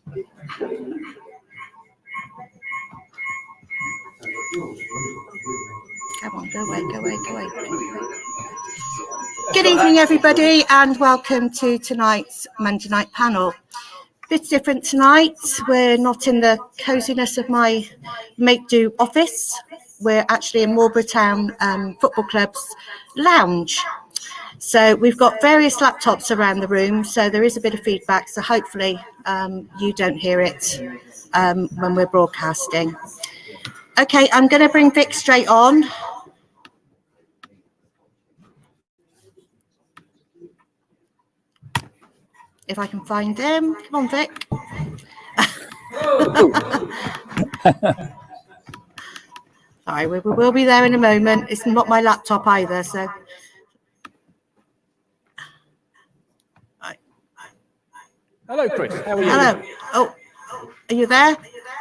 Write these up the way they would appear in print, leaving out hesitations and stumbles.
Come on, go away. Good evening, everybody, and welcome to tonight's Monday night panel. Bit different tonight. We're not in the coziness of my make-do office. We're actually in Marlborough Town Football Club's lounge. So we've got various laptops around the room, so there is a bit of feedback. So hopefully you don't hear it when we're broadcasting. Okay, I'm going to bring Vic straight on. If I can find him. Come on, Vic. Sorry, we will be there in a moment. It's not my laptop either, so. Hello, Chris. How are you? Hello. Oh, are you there?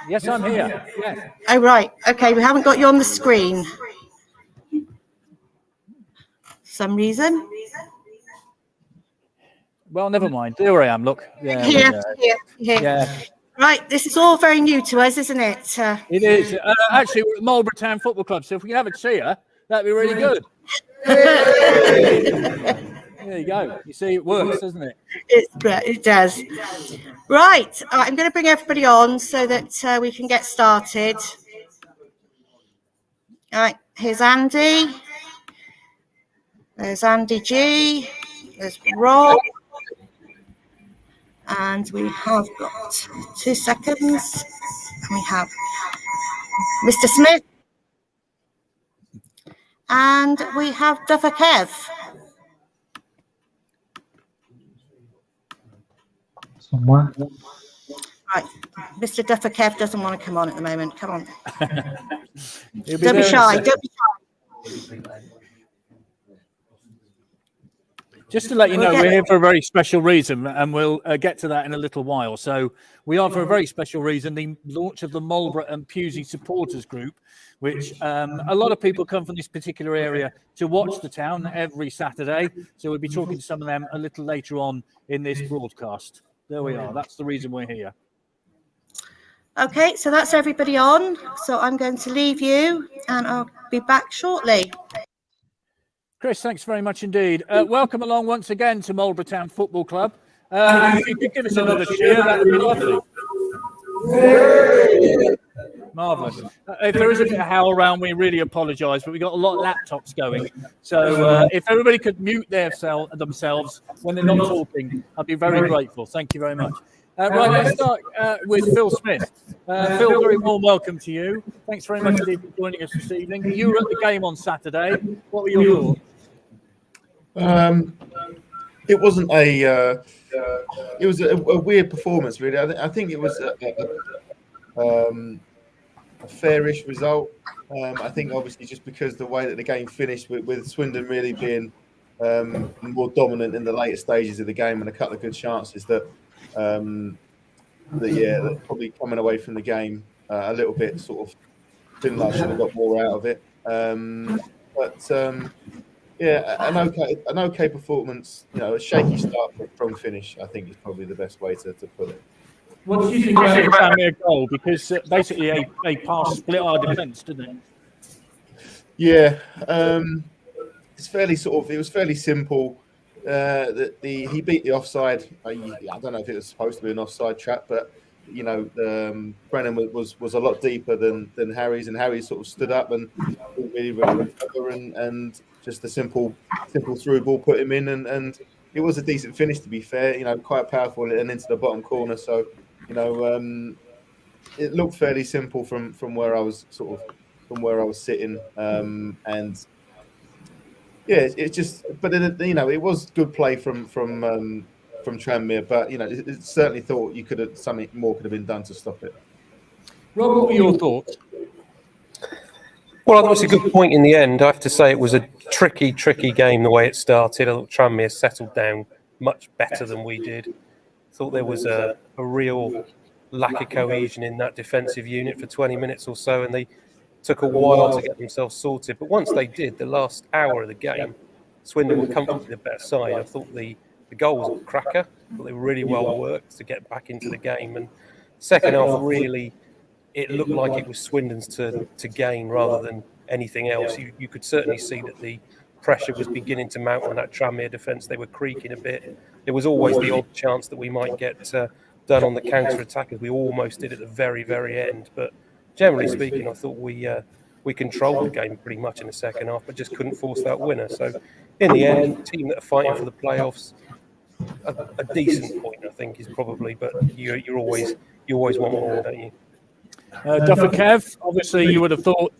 Yes, I'm here. Yeah. Oh, right. Okay, we haven't got you on the screen. Some reason. Well, never mind. There I am. Look. Yeah. Here. Yeah. Right. This is all very new to us, isn't it? It is. Actually, we're at Marlborough Town Football Club, so if we can have a cheer, that'd be really good. There you go. You see, it works, doesn't it? It does. Right. I'm going to bring everybody on so that we can get started. All right. Here's Andy. There's Andy G. There's Rob. And we have got 2 seconds. And we have Mr. Smith. And we have Duffer Kev. Somewhere. Right. Mr. Duffer Kev doesn't want to come on at the moment. Come on. Don't be shy. Don't be shy. Just to let you know, we're here for a very special reason, and we'll get to that in a little while. So we are for a very special reason, the launch of the Marlborough and Pewsey Supporters Group, which a lot of people come from this particular area to watch the town every Saturday. So we'll be talking to some of them a little later on in this broadcast. There we are. That's the reason we're here. Okay, so that's everybody on. So I'm going to leave you, and I'll be back shortly. Chris, thanks very much indeed. Welcome along once again to Marlborough Town Football Club. If you could give us another cheer, that would be lovely. Marvellous. If there is a bit of howl around, we really apologise, but we've got a lot of laptops going. So if everybody could mute themselves when they're not talking, I'd be very grateful. Thank you very much. Right, let's start with Phil Smith. Phil, very warm welcome to you. Thanks very much indeed for joining us this evening. You were at the game on Saturday. What were your thoughts? It wasn't it was a weird performance, really. I think it was a fairish result. I think obviously just because the way that the game finished with Swindon really being more dominant in the later stages of the game and a couple of good chances that probably coming away from the game a little bit sort of feeling like I should have got more out of it. An okay performance. You know, a shaky start from finish, I think is probably the best way to put it. What did you think about the Tranmere goal? Because basically a pass split our defence, didn't it? Yeah, it's fairly it was fairly simple. He beat the offside. I don't know if it was supposed to be an offside trap, but you know, Brennan was a lot deeper than Harry's, and Harry sort of stood up and really recover, and just a simple through ball put him in, and it was a decent finish, to be fair. You know, quite powerful and into the bottom corner. So, you know, it looked fairly simple from where I was sitting, and yeah, it just. But it was good play from Tranmere, but you know, it certainly thought something more could have been done to stop it. Rob, what were your thoughts? Well, that was a good point in the end. I have to say it was a tricky game the way it started. I thought Tranmere settled down much better than we did. Thought there was a real lack of cohesion in that defensive unit for 20 minutes or so, and they took a while to get themselves sorted. But once they did, the last hour of the game, Swindon were comfortably the better side. I thought the goal was a cracker. I thought they were really well worked to get back into the game, and Second half, really, it looked like it was Swindon's to gain rather than anything else. You could certainly see that the pressure was beginning to mount on that Tranmere defence. They were creaking a bit. There was always the odd chance that we might get done on the counter-attack, as we almost did at the very, very end. But generally speaking, I thought we controlled the game pretty much in the second half, but just couldn't force that winner. So in the end, the team that are fighting for the playoffs, a decent point, I think, is probably. But you always want more, don't you? Duffer Kev, obviously you would have thought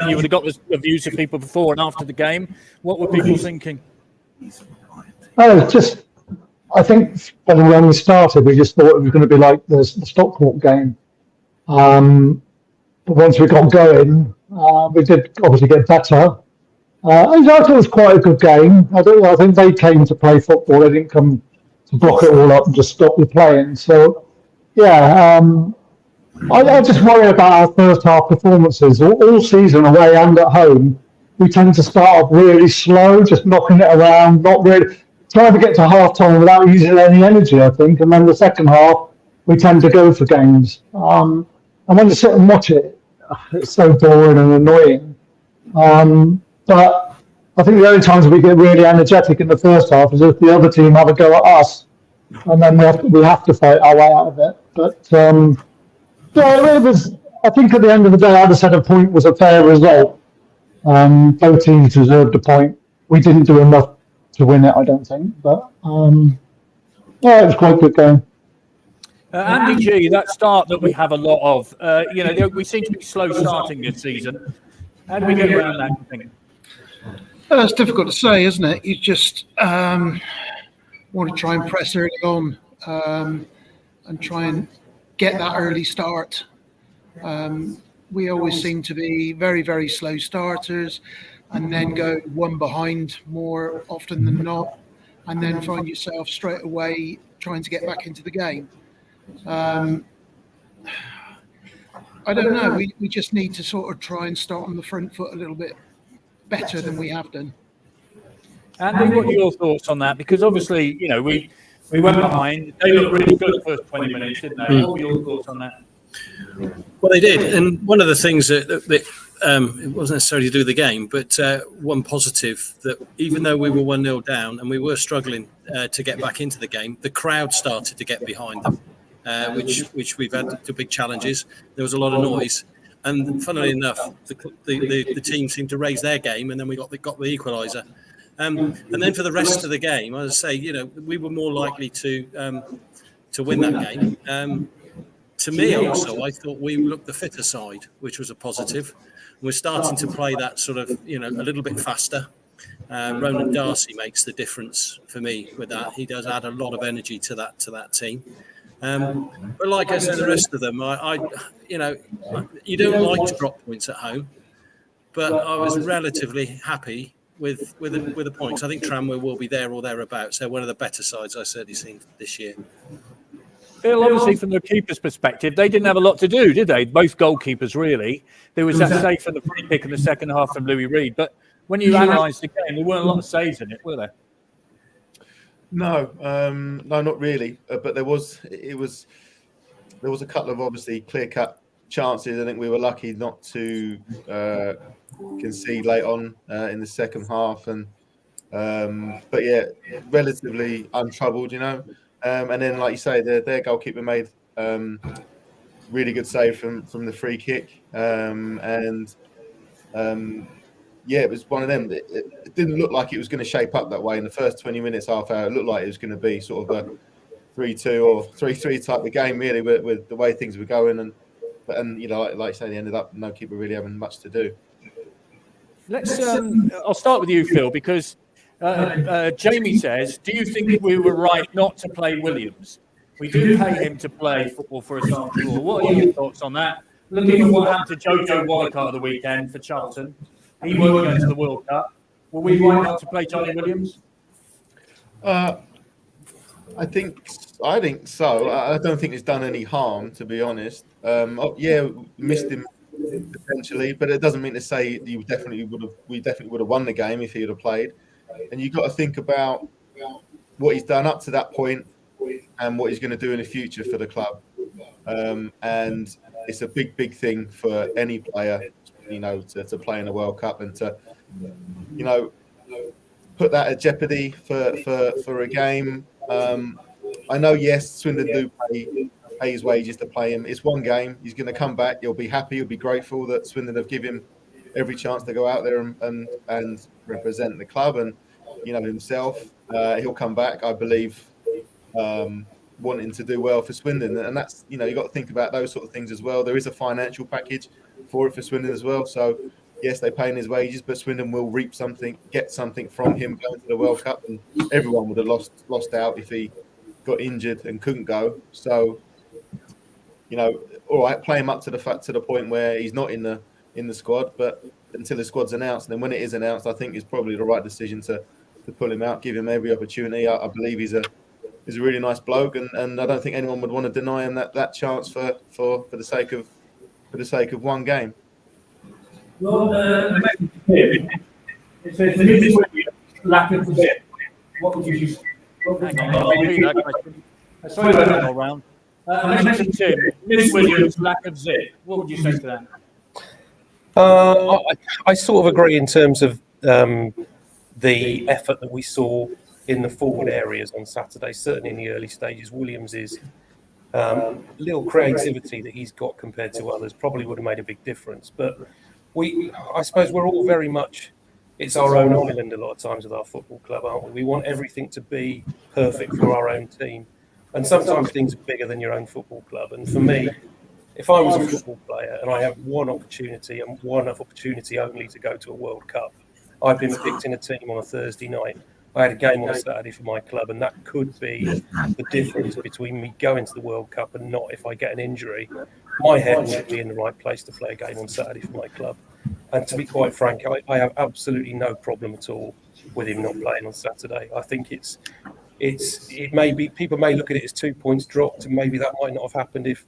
you would have got the views of people before and after the game. What were people thinking? I think when we started, we just thought it was going to be like the Stockport game. But once we got going, we did obviously get better. I thought it was quite a good game. I think they came to play football. They didn't come to block it all up and just stop the playing. So, yeah, I just worry about our first half performances. All season, away and at home, we tend to start off really slow, just knocking it around, not really trying to get to half time without using any energy, I think. And then the second half, we tend to go for games. And when you sit and watch it, it's so boring and annoying. But I think the only times we get really energetic in the first half is if the other team have a go at us, and then we have to fight our way out of it. But yeah, it was. I think at the end of the day, I'd have said a point was a fair result. Both teams deserved a point. We didn't do enough to win it, I don't think. But yeah, it was quite a good game. Andy G, that start that we have a lot of, we seem to be slow starting this season. How do we get around that, you think? It's difficult to say, isn't it? You just want to try and press early on and try and get that early start. We always seem to be very, very slow starters and then go one behind more often than not, and then find yourself straight away trying to get back into the game. I don't know. We just need to sort of try and start on the front foot a little bit better than we have done. Andy, what are your thoughts on that? Because obviously, we went behind. They looked really good the first 20 minutes, didn't they? What were your thoughts on that? Well, they did. And one of the things that it wasn't necessarily to do with the game, but one positive, that even though we were 1-0 down and we were struggling to get back into the game, the crowd started to get behind them, which we've had the big challenges. There was a lot of noise. And funnily enough, the team seemed to raise their game, and then we got the equaliser. And then for the rest of the game, I would say, we were more likely to win that game. To me, also, I thought we looked the fitter side, which was a positive. We're starting to play that sort of, a little bit faster. Ronan Darcy makes the difference for me with that. He does add a lot of energy to that team. But like I said, the rest of them, you don't like to drop points at home, but I was relatively happy with the points. I think Tranmere will be there or thereabouts. They're one of the better sides I've certainly seen this year. Phil, obviously from the keeper's perspective, they didn't have a lot to do, did they? Both goalkeepers, really. There was that save for the free kick in the second half from Louis Reed. But when you analyse the game, there weren't a lot of saves in it, were there? No, not really. But there was a couple of obviously clear-cut chances. I think we were lucky not to concede late on in the second half, but yeah, relatively untroubled, And then, like you say, their goalkeeper made really good save from the free kick, yeah, it was one of them. It didn't look like it was going to shape up that way in the first 20 minutes, half hour. It looked like it was going to be sort of a 3-2 or 3-3 type of game, really, with the way things were going. And like you say, they ended up no keeper really having much to do. I'll start with you, Phil, because Jamie says, do you think we were right not to play Williams? We do pay him to play football for us after all. What are your thoughts on that? Looking at what happened to Jojo Wallacar the weekend for Charlton, he won't go to the World Cup. Were we right not to play Johnny Williams? I think so. I don't think it's done any harm, to be honest. Yeah, we missed him potentially, but it doesn't mean to say we definitely would have won the game if he would have played. And you've got to think about what he's done up to that point and what he's going to do in the future for the club. and it's a big thing for any player, to play in a World Cup and to, put that at jeopardy for a game. I know, yes, Swindon do pay his wages to play him. It's one game. He's going to come back. He'll be happy. He'll be grateful that Swindon have given him every chance to go out there and represent the club and, himself. He'll come back, I believe, wanting to do well for Swindon. And that's, you've got to think about those sort of things as well. There is a financial package for Swindon as well. So, yes, they pay him his wages, but Swindon will get something from him going to the World Cup. And everyone would have lost out if he got injured and couldn't go. So, all right, play him up to the point where he's not in the squad, but until the squad's announced, and then when it is announced, I think it's probably the right decision to pull him out, give him every opportunity. I believe he's a really nice bloke, and I don't think anyone would want to deny him that chance for the sake of one game. Well, it says Miss Williams, lack of zip. What would you say? Hang on, I'll repeat that question. Sorry about that all round. I mentioned Tim, Miss Williams, lack of zip. What would you say to that? I sort of agree in terms of the effort that we saw in the forward areas on Saturday, certainly in the early stages. Williams' little creativity that he's got compared to others probably would have made a big difference. But I suppose we're all very much, it's our own island a lot of times with our football club, aren't we? We want everything to be perfect for our own team. And sometimes things are bigger than your own football club. And for me, if I was a football player and I have one opportunity and one opportunity only to go to a World Cup, I've been picked in a team on a Thursday night. I had a game on a Saturday for my club, and that could be the difference between me going to the World Cup and not if I get an injury. My head wouldn't be in the right place to play a game on Saturday for my club. And to be quite frank, I have absolutely no problem at all with him not playing on Saturday. I think it may be, people may look at it as 2 points dropped, and maybe that might not have happened if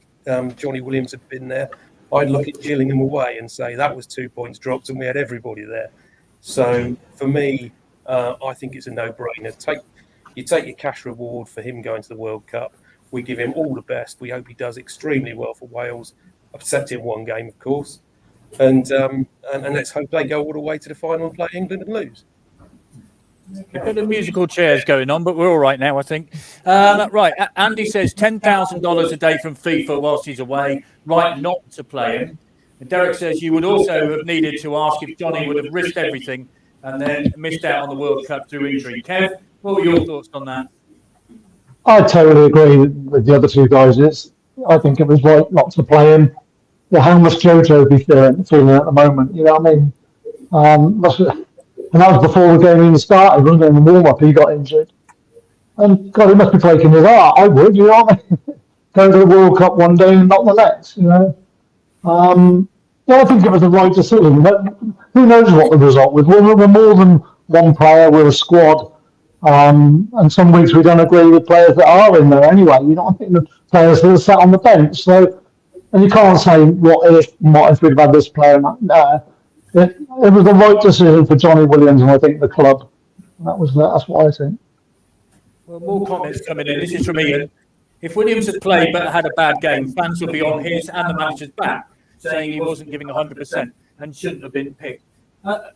Johnny Williams had been there. I'd look at Gillingham away and say that was 2 points dropped and we had everybody there. So for me, I think it's a no-brainer. You take your cash reward for him going to the World Cup. We give him all the best. We hope he does extremely well for Wales, except in one game, of course. And let's hope they go all the way to the final and play England and lose. A bit of musical chairs going on, but we're all right now, I think. Right, Andy says $10,000 a day from FIFA whilst he's away. Right not to play him. And Derek says you would also have needed to ask if Johnny would have risked everything and then missed out on the World Cup through injury. Kev, what were your thoughts on that? I totally agree with the other two guys. I think it was right not to play him. Yeah, how must Jojo be feeling at the moment? You know what I mean? And that was before the game even started. Wasn't it? In the warm-up, he got injured. And God, he must be breaking his heart. I would, you know what I mean? Go to the World Cup one day and not the next, you know? I think it was the right decision. But who knows what the result was? We're more than one player. We're a squad. And some weeks we don't agree with players that are in there anyway. You know what I mean? The players that are sat on the bench. So, and you can't say what if we'd have had this player and that. No. It was the right decision for Johnny Williams and I think the club. That's what I think. Well, more comments coming in. This is from Ian. If Williams had played but had a bad game, fans would be on his and the manager's back, saying he wasn't giving 100% and shouldn't have been picked.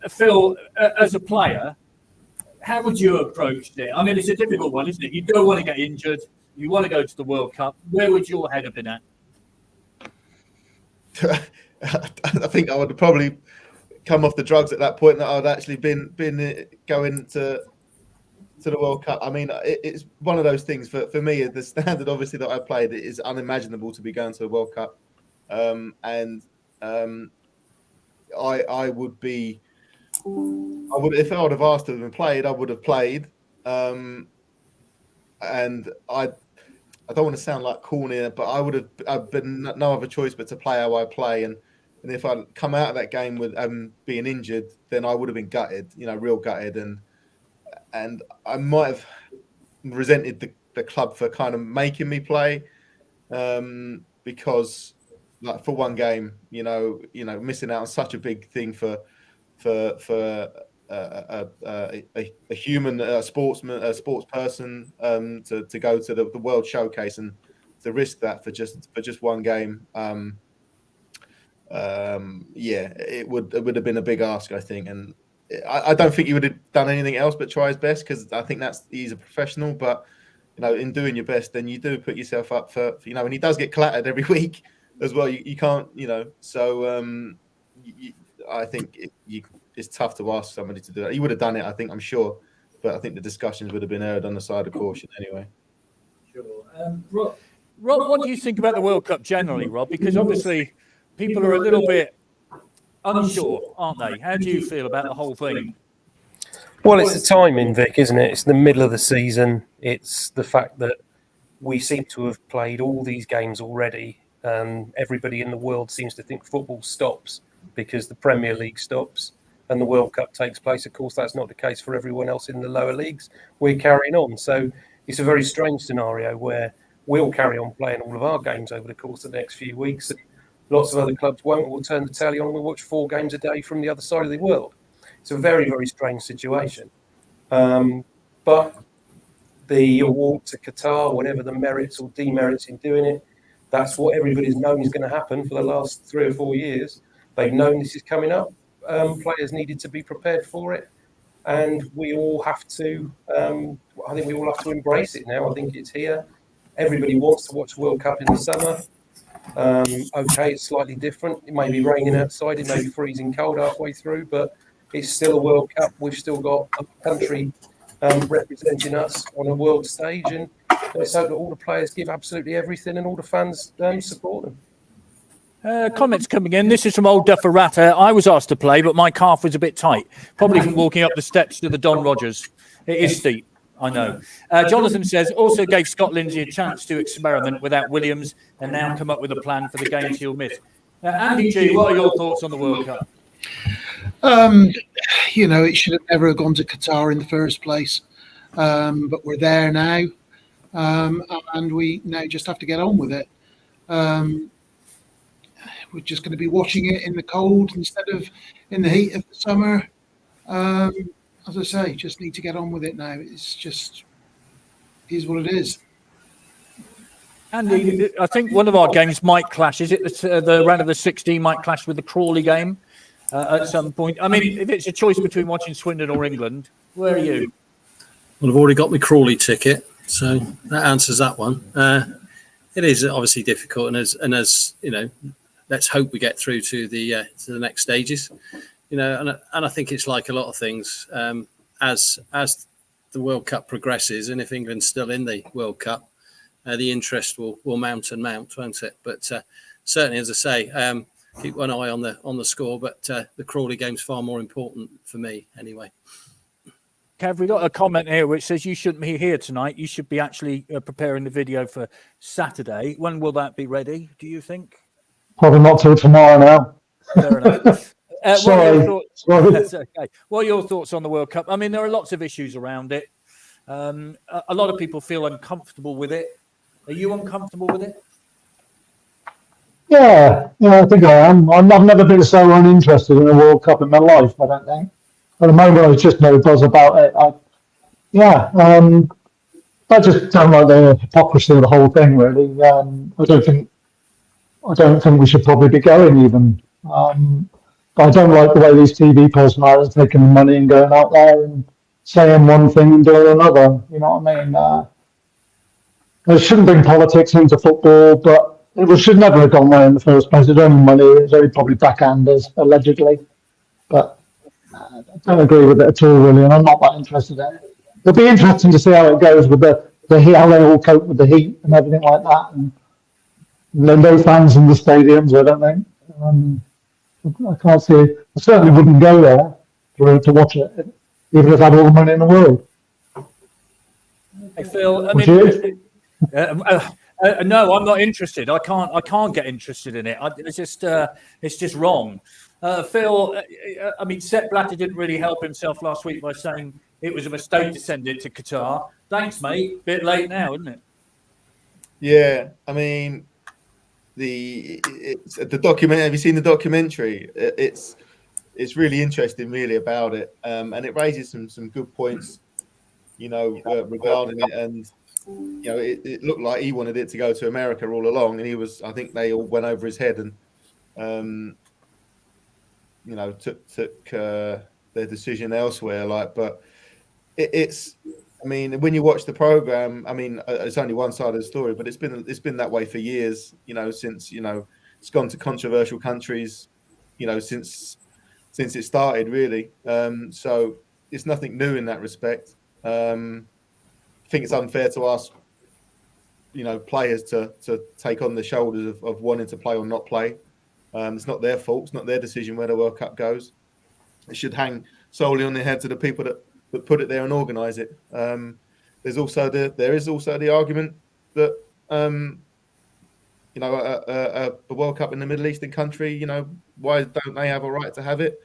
Phil, as a player, how would you have approached it? I mean, it's a difficult one, isn't it? You don't want to get injured. You want to go to the World Cup. Where would your head have been at? I think I would have probably come off the drugs at that point that I'd actually been going to the World Cup. I mean, it's one of those things for me. The standard, obviously, that I played, it is unimaginable to be going to the World Cup. I would if I would have asked to have been played, I would have played. And I don't want to sound like corny, but I've been no other choice but to play how I play. And if I'd come out of that game with being injured, then I would have been gutted, real gutted. And I might have resented the club for kind of making me play, because like for one game, missing out on such a big thing for a human, sports person, to go to the World Showcase and risk that for just one game, it would have been a big ask, I think, and I don't think he would have done anything else but try his best, because I think he's a professional. But in doing your best, then you do put yourself up for and he does get clattered every week as well. You can't, so I think it's tough to ask somebody to do that. He would have done it, I think, I'm sure, but I think the discussions would have been erred on the side of caution anyway. Sure. Rob, what do you think about the World Cup generally, Rob? Because obviously people are a little bit unsure, aren't they? How do you feel about the whole thing? Well, it's the timing, Vic, isn't it? It's the middle of the season. It's the fact that we seem to have played all these games already, and everybody in the world seems to think football stops because the Premier League stops and the World Cup takes place. Of course, that's not the case for everyone else in the lower leagues. We're carrying on. So it's a very strange scenario where we'll carry on playing all of our games over the course of the next few weeks. Lots of other clubs won't. We'll turn the telly on and we'll watch 4 games a day from the other side of the world. It's a very, very strange situation. But the award to Qatar, whatever the merits or demerits in doing it, that's what everybody's known is going to happen for the last 3 or 4 years. They've known this is coming up. Players needed to be prepared for it. And we all have to, I think we all have to embrace it now. I think it's here. Everybody wants to watch the World Cup in the summer. Okay, it's slightly different. It may be raining outside. It may be freezing cold halfway through, but it's still a World Cup. We've still got a country representing us on a world stage, and let's hope that all the players give absolutely everything and all the fans support them. Comments coming in. This is from old Dufferata. I was asked to play, but my calf was a bit tight, probably from walking up the steps to the Don Rogers. It is steep, I know. Jonathan says, also gave Scott Lindsay a chance to experiment without Williams and now come up with a plan for the games he'll miss. Andy G, what are your thoughts on the World Cup? It should have never gone to Qatar in the first place. But we're there now. And we now just have to get on with it. We're just going to be watching it in the cold instead of in the heat of the summer. As I say, just need to get on with it now. It's just is what it is. Andy, I think one of our games might clash. Is it the round of the 16 might clash with the Crawley game at some point? I mean, if it's a choice between watching Swindon or England, where are you? Well, I've already got my Crawley ticket, so that answers that one. It is obviously difficult, and as you know, let's hope we get through to the next stages. And I think it's like a lot of things. As the World Cup progresses, and if England's still in the World Cup, the interest will mount and mount, won't it? But certainly, as I say, keep one eye on the score. But the Crawley game's far more important for me, anyway. Kev, we got a comment here which says you shouldn't be here tonight. You should be actually preparing the video for Saturday. When will that be ready, do you think? Probably not till tomorrow now. Fair enough. Sorry. That's okay. What are your thoughts on the World Cup? I mean, there are lots of issues around it. A lot of people feel uncomfortable with it. Are you uncomfortable with it? Yeah, I think I am. I've never been so uninterested in a World Cup in my life, I don't think. At the moment, there's just no buzz about it. I just don't like the hypocrisy of the whole thing, really. I don't think we should probably be going even. But I don't like the way these TV personalities are taking the money and going out there and saying one thing and doing another. You know what I mean? There shouldn't bring politics into football, but it should never have gone there in the first place. It's only money. It's only probably backhanders, allegedly. But I don't agree with it at all, really, and I'm not that interested in it. It'll be interesting to see how it goes with the heat, how they all cope with the heat and everything like that. And no fans in the stadiums, I don't think. I can't see it. I certainly wouldn't go there to watch it, even if I had all the money in the world. Hey, Phil, I mean, no, I'm not interested. I can't get interested in it. It's just wrong. Phil, I mean, Sepp Blatter didn't really help himself last week by saying it was a mistake to send it to Qatar. Thanks, mate. Bit late now, isn't it? Yeah, I mean, the document. Have you seen the documentary? It's really interesting, really, about it, and it raises some good points, regarding it. And you know, it looked like he wanted it to go to America all along, and I think they all went over his head and, you know, took their decision elsewhere. But it's, I mean, when you watch the program, I mean, it's only one side of the story, but it's been that way for years. You know, since, you know, it's gone to controversial countries, you know, since it started, really. So it's nothing new in that respect. I think it's unfair to ask, you know, players to take on the shoulders of wanting to play or not play. It's not their fault. It's not their decision where the World Cup goes. It should hang solely on the heads of the people that put it there and organise it. There is also the argument that you know, a World Cup in the Middle Eastern country, you know, why don't they have a right to have it?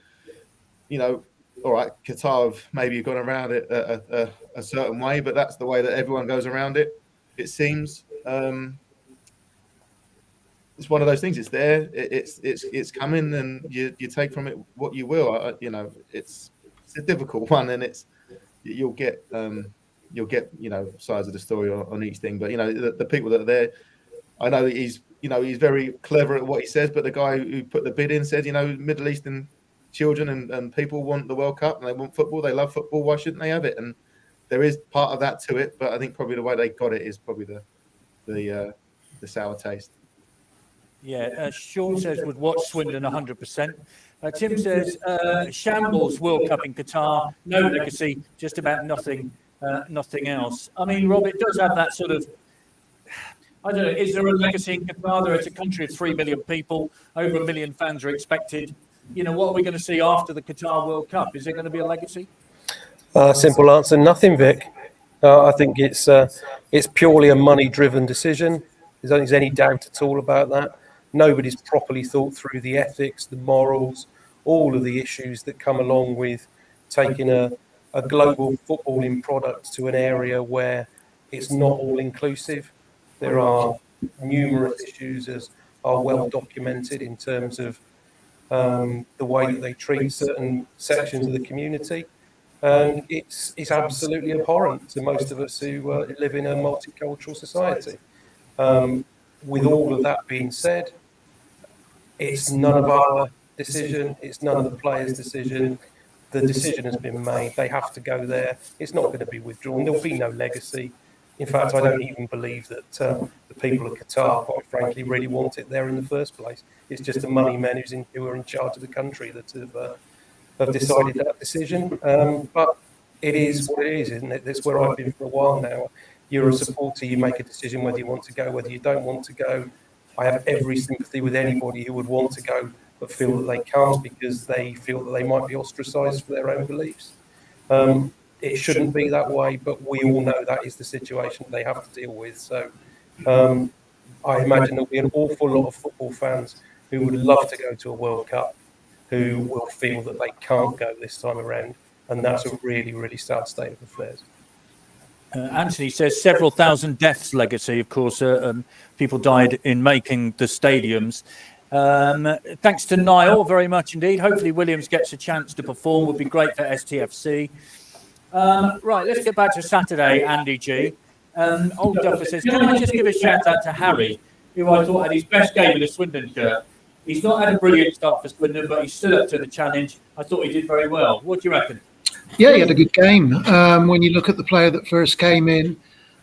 You know, all right, Qatar have maybe gone around it a certain way, but that's the way that everyone goes around it, it seems. It's one of those things. It's there. It's coming, and you take from it what you will. You know, it's a difficult one, and you'll get you know, sides of the story on each thing. But you know, the people that are there, I know he's very clever at what he says. But the guy who put the bid in said, you know, Middle Eastern children and people want the World Cup and they want football. They love football. Why shouldn't they have it? And there is part of that to it. But I think probably the way they got it is probably the sour taste. Yeah, Sean says would watch Swindon 100%. Tim says shambles World Cup in Qatar, no legacy, just about nothing else. I mean, Rob, it does have that sort of, I don't know, is there a legacy in Qatar? It's a country of 3 million people, over 1 million fans are expected. You know, what are we going to see after the Qatar World Cup? Is there going to be a legacy? Simple answer, nothing, Vic. I think it's purely a money-driven decision. I don't think there's any doubt at all about that. Nobody's properly thought through the ethics, the morals, all of the issues that come along with taking a global footballing product to an area where it's not all inclusive. There are numerous issues, as are well documented, in terms of the way that they treat certain sections of the community. And it's absolutely abhorrent to most of us who live in a multicultural society. With all of that being said, it's none of our decision. It's none of the players' decision. The decision has been made. They have to go there. It's not going to be withdrawn. There'll be no legacy. In fact, I don't even believe that the people of Qatar, quite frankly, really want it there in the first place. It's just the money men who are in charge of the country that have decided that decision. But it is what it is, isn't it? That's where I've been for a while now. You're a supporter, you make a decision whether you want to go, whether you don't want to go. I have every sympathy with anybody who would want to go but feel that they can't because they feel that they might be ostracised for their own beliefs. It shouldn't be that way, but we all know that is the situation they have to deal with. So I imagine there'll be an awful lot of football fans who would love to go to a World Cup who will feel that they can't go this time around. And that's a really, really sad state of affairs. Anthony says several thousand deaths legacy. Of course, people died in making the stadiums. Thanks to Niall very much indeed. Hopefully Williams gets a chance to perform. Would be great for STFC. Right, let's get back to Saturday, Andy G. Old Duffer says, can I just give a shout out to Harry, who I thought had his best game in a Swindon shirt. He's not had a brilliant start for Swindon, but he stood up to the challenge. I thought he did very well. What do you reckon? Yeah, he had a good game. When you look at the player that first came in,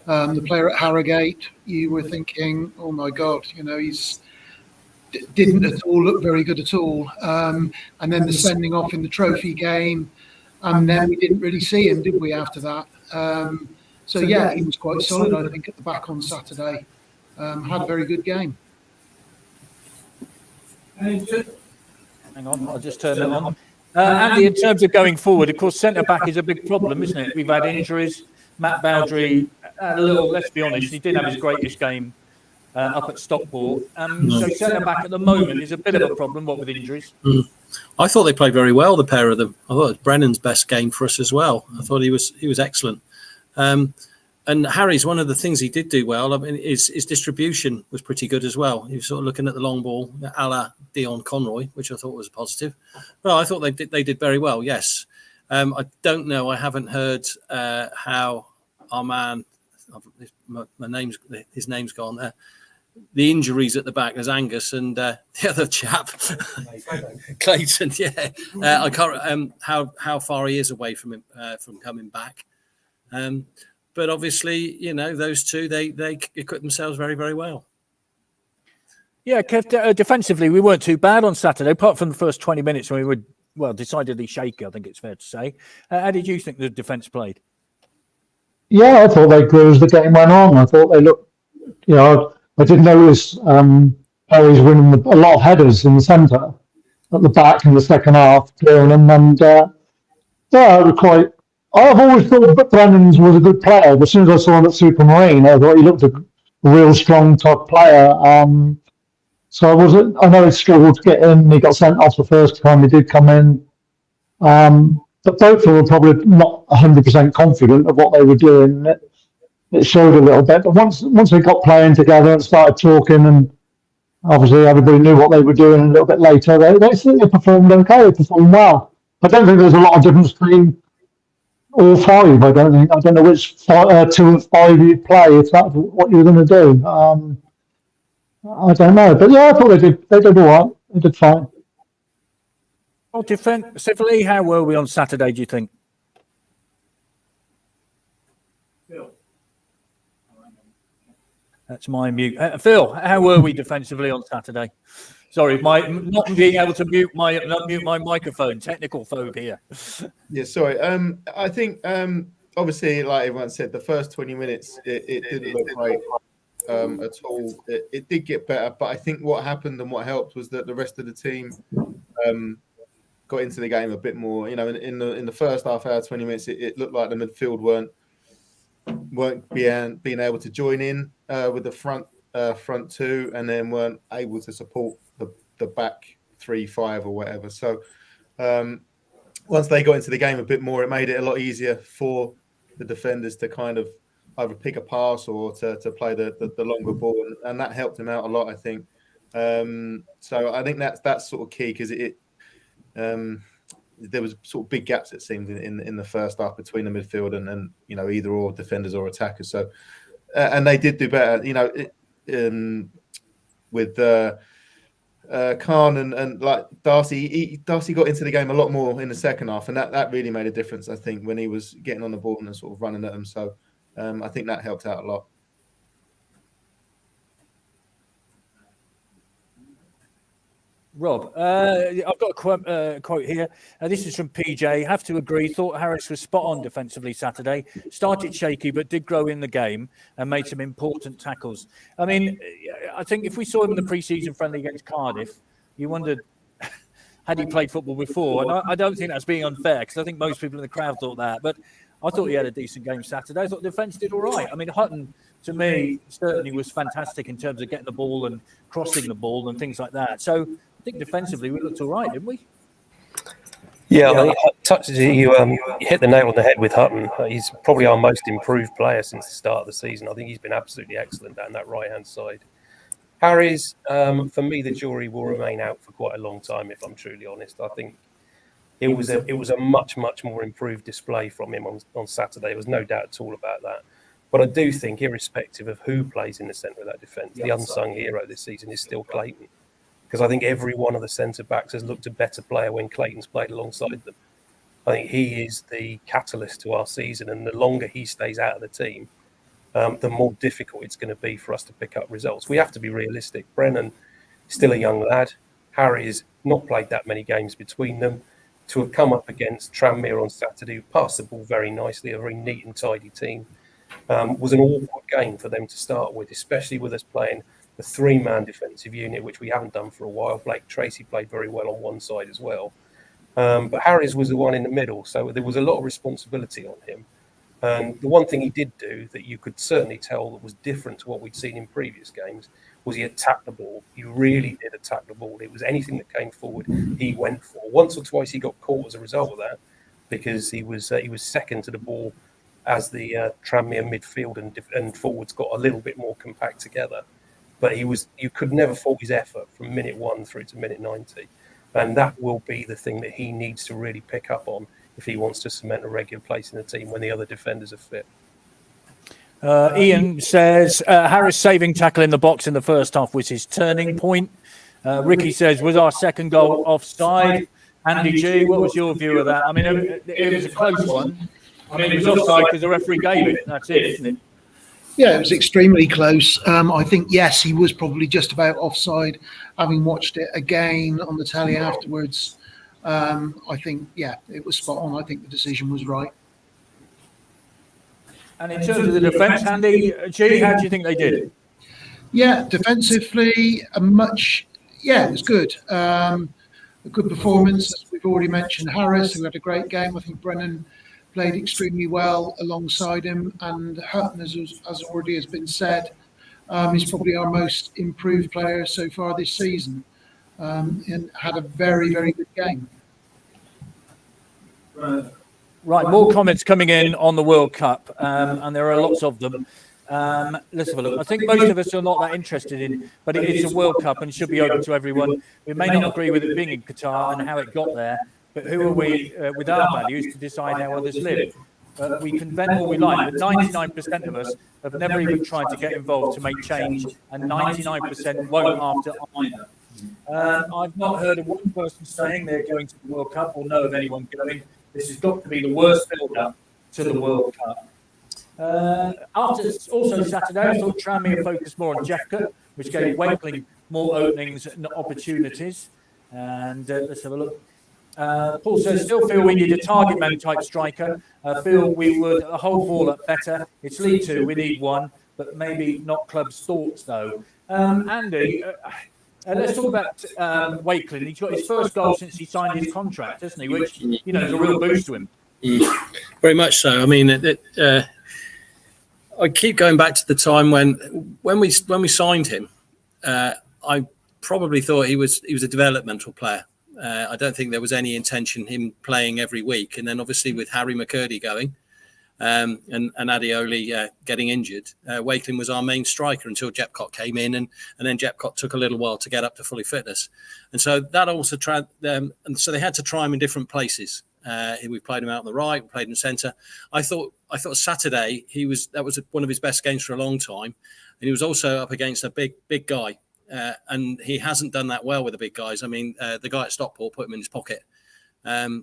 the player at Harrogate, you were thinking, oh my God, you know, he's didn't at all look very good at all. And then the sending off in the trophy game, and then we didn't really see him, did we, after that? So yeah, he was quite solid, I think, at the back on Saturday. Had a very good game. Hang on, I'll just turn that on. Andy, in terms of going forward, of course, centre-back is a big problem, isn't it? We've had injuries. Matt Bowdry, let's be honest, he didn't have his greatest game up at Stockport. So centre-back at the moment is a bit of a problem, what with injuries. I thought they played very well, the pair of them. I thought it was Brennan's best game for us as well. I thought he was excellent. And Harry's, one of the things he did do well, I mean, his distribution was pretty good as well. He was sort of looking at the long ball, a la Dion Conroy, which I thought was a positive. Well, I thought they did very well, yes. I don't know, I haven't heard how our man my name's his name's gone there. The injuries at the back, there's Angus and the other chap, Clayton. Yeah, I can't how far he is away from him from coming back. But obviously, those two they equip themselves very, very well. Yeah, Kev, defensively we weren't too bad on Saturday, apart from the first 20 minutes when we were decidedly shaky. I think it's fair to say. How did you think the defence played? Yeah, I thought they grew as the game went on. I thought they looked, I did notice Harry's winning a lot of headers in the centre at the back in the second half, clearing them. And yeah, it was quite. I've always thought that Brennan's was a good player, but as soon as I saw him at Supermarine, I thought he looked a real strong top player. So I know he struggled to get in. He got sent off the first time he did come in. But both of them were probably not 100% confident of what they were doing. It showed a little bit, but once we got playing together and started talking, and obviously everybody knew what they were doing. A little bit later, they performed okay. They performed well. I don't think there's a lot of difference between all five. I don't know which 2 and 5 you play if that's what you were going to do. I don't know, but yeah, I thought they did all right. They did fine. Well, defensively, how were we on Saturday, do you think? That's my mute. Phil, how were we defensively on Saturday? Sorry, not being able to mute my microphone. Technical phobia. Yeah, sorry. I think obviously, like everyone said, the first 20 minutes it didn't look great at all. It did get better, but I think what happened and what helped was that the rest of the team got into the game a bit more. In the first half hour, 20 minutes, it looked like the midfield weren't being able to join in with the front two, and then weren't able to support the back 3-5 or whatever. So once they got into the game a bit more, it made it a lot easier for the defenders to kind of either pick a pass or to play the longer ball, and that helped them out a lot, I think. So I think that's sort of key, because there was sort of big gaps, it seemed, in the first half between the midfield and either or defenders or attackers. So and they did do better, with Khan and like Darcy. Darcy got into the game a lot more in the second half, and that really made a difference, I think, when he was getting on the ball and sort of running at them. So I think that helped out a lot. Rob, I've got a quote here. This is from PJ. Have to agree. Thought Harris was spot on defensively Saturday. Started shaky, but did grow in the game and made some important tackles. I mean, I think if we saw him in the pre-season friendly against Cardiff, you wondered, had he played football before? And I don't think that's being unfair, because I think most people in the crowd thought that. But I thought he had a decent game Saturday. I thought the defence did all right. I mean, Hutton, to me, certainly was fantastic in terms of getting the ball and crossing the ball and things like that. So I think defensively we looked all right, didn't we? Yeah, I think you hit the nail on the head with Hutton. He's probably our most improved player since the start of the season. I think he's been absolutely excellent down that right-hand side. Harry's, for me, the jury will remain out for quite a long time, if I'm truly honest. I think it was a much more improved display from him on Saturday. There was no doubt at all about that. But I do think, irrespective of who plays in the centre of that defence, the unsung hero this season is still Clayton. Because I think every one of the centre-backs has looked a better player when Clayton's played alongside them. I think he is the catalyst to our season, and the longer he stays out of the team, the more difficult it's going to be for us to pick up results. We have to be realistic. Brennan is still a young lad. Harry's not played that many games between them. To have come up against Tranmere on Saturday, who passed the ball very nicely, a very neat and tidy team, was an awkward game for them to start with, especially with us playing the 3-man defensive unit, which we haven't done for a while. Blake Tracy played very well on one side as well. But Harry's was the one in the middle, so there was a lot of responsibility on him. And the one thing he did do that you could certainly tell that was different to what we'd seen in previous games was he attacked the ball. He really did attack the ball. It was anything that came forward, he went for. Once or twice he got caught as a result of that, because he was second to the ball as the Tranmere midfield and forwards got a little bit more compact together. But you could never fault his effort from minute 1 through to minute 90. And that will be the thing that he needs to really pick up on if he wants to cement a regular place in the team when the other defenders are fit. Ian says Harris saving tackle in the box in the first half was his turning point. Ricky says, was our second goal offside? Andy G, what was your view of that? I mean, it was a close one. I mean, it was offside because the referee gave it. That's it, isn't it? Yeah, it was extremely close. I think, yes, he was probably just about offside. Having watched it again on the telly afterwards, I think, yeah, it was spot on. I think the decision was right. And in terms of the defence, Andy G, how do you think they did? Yeah, defensively, it was good. A good performance, as we've already mentioned. Harris, who had a great game. I think Brennan played extremely well alongside him, and Hutton, as already has been said, is probably our most improved player so far this season, and had a very, very good game. Right, more comments coming in on the World Cup, and there are lots of them. Let's have a look. I think most of us are not that interested in, but it is a World Cup and should be open to everyone. We may not agree with it being in Qatar and how it got there, but who are we with our values to decide how others live? We can vent all we like, but 99% of us have never even tried to get involved to make change, and 99% won't after either. I've not heard of one person saying they're going to the World Cup or know of anyone going. This has got to be the worst build-up to the World Cup. After also Saturday, I thought Tranmere focused more on Jephcott, which gave Wakeling more openings and opportunities. And let's have a look. Paul says, still feel we need a target man type striker. Feel we would hold ball up better. It's League Two, we need one, but maybe not club's thoughts though. Andy, let's talk about Wakeling. He's got his first goal since he signed his contract, hasn't he? Which, you know, is a real boost to him. Very much so. I mean, I keep going back to the time when we signed him. I probably thought he was a developmental player. I don't think there was any intention him playing every week. And then obviously with Harry McCurdy going and Adioli getting injured, Wakeling was our main striker until Jephcott came in, and then Jephcott took a little while to get up to fully fitness. And so that also and so they had to try him in different places. We played him out on the right, we played him centre. I thought Saturday that was one of his best games for a long time, and he was also up against a big guy. And he hasn't done that well with the big guys. I mean, the guy at Stockport put him in his pocket.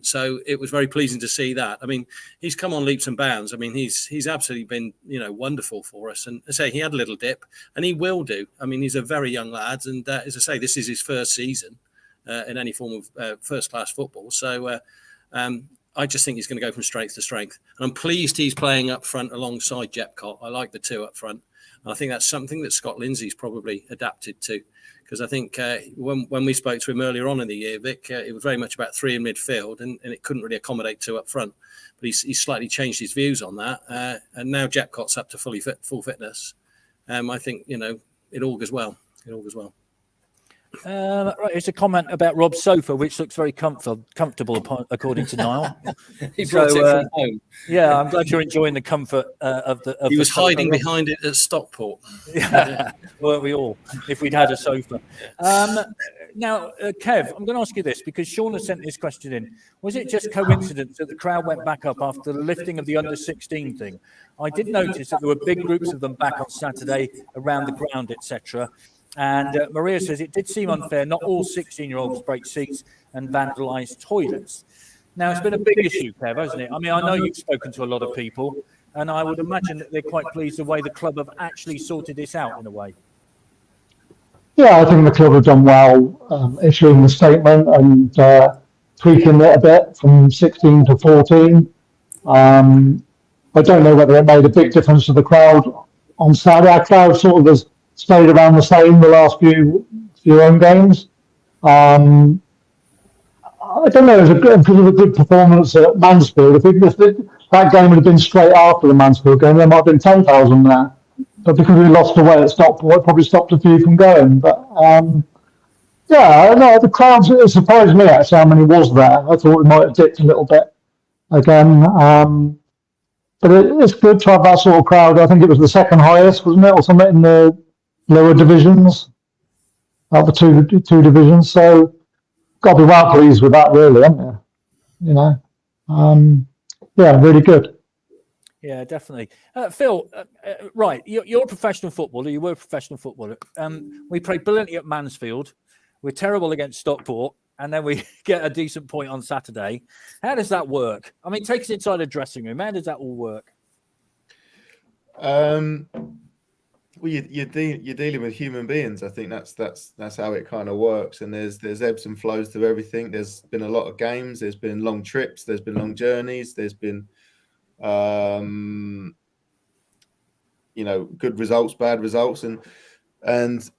So it was very pleasing to see that. I mean, he's come on leaps and bounds. I mean, he's absolutely been, wonderful for us. And I say he had a little dip, and he will do. I mean, he's a very young lad. And as I say, this is his first season in any form of first-class football. So I just think he's going to go from strength to strength. And I'm pleased he's playing up front alongside Jephcott. I like the two up front. I think that's something that Scott Lindsay's probably adapted to, because I think when we spoke to him earlier on in the year, Vic, it was very much about three in midfield, and it couldn't really accommodate two up front. But he's slightly changed his views on that, and now Jephcott's up to full fitness. I think it augurs well. Right, here's a comment about Rob's sofa, which looks very comfortable, according to Niall. He brought it from home. Yeah, I'm glad you're enjoying the comfort of the. He was hiding behind it at Stockport. Yeah, weren't we all? If we'd had a sofa. Now, Kev, I'm going to ask you this because Sean has sent this question in. Was it just coincidence that the crowd went back up after the lifting of the under-16 thing? I did notice that there were big groups of them back on Saturday around the ground, etc. And Maria says it did seem unfair. Not all 16-year-olds break seats and vandalise toilets. Now, it's been a big issue, Kev, hasn't it? I mean, I know you've spoken to a lot of people, and I would imagine that they're quite pleased the way the club have actually sorted this out in a way. Yeah, I think the club have done well issuing the statement and tweaking it a bit from 16 to 14. I don't know whether it made a big difference to the crowd on Saturday. Our crowd sort of has stayed around the same the last few home games. I don't know. It was a good performance at Mansfield. If that game had been straight after the Mansfield game, there might have been 10,000 there. But because we lost away at Stockport, it probably stopped a few from going. But the crowd, it surprised me actually how many was there. I thought we might have dipped a little bit again. But it's good to have that sort of crowd. I think it was the second highest, wasn't it, or something in the lower divisions, out the two divisions. So, got to be well pleased with that, really, haven't you? Really good. Yeah, definitely. Phil, right, you're a professional footballer. You were a professional footballer. We played brilliantly at Mansfield. We're terrible against Stockport, and then we get a decent point on Saturday. How does that work? I mean, take us inside a dressing room. How does that all work? Well, you're dealing with human beings. I think that's how it kind of works. And there's ebbs and flows to everything. There's been a lot of games. There's been long trips. There's been long journeys. There's been, good results, bad results, and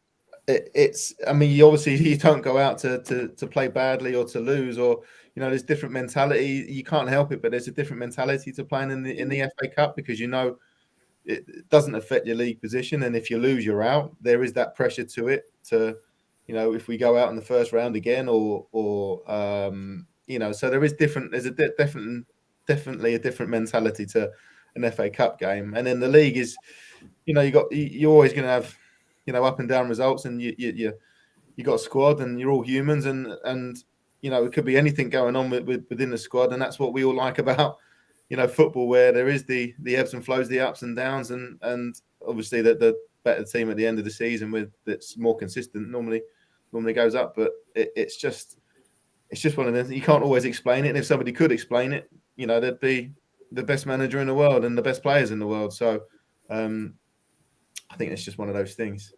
it's. I mean, you don't go out to play badly or to lose, or there's different mentality. You can't help it, but there's a different mentality to playing in the FA Cup, because it doesn't affect your league position, and if you lose, you're out. There is that pressure to it. If we go out in the first round again, or so there is different. There's definitely a different mentality to an FA Cup game, and then the league is, you're always going to have, up and down results, and you got a squad, and you're all humans, and it could be anything going on within the squad, and that's what we all like about. Football, where there is the ebbs and flows, the ups and downs, and obviously the better team at the end of the season that's more consistent normally goes up. But it's just one of them. You can't always explain it, and if somebody could explain it, they'd be the best manager in the world and the best players in the world. So I think it's just one of those things.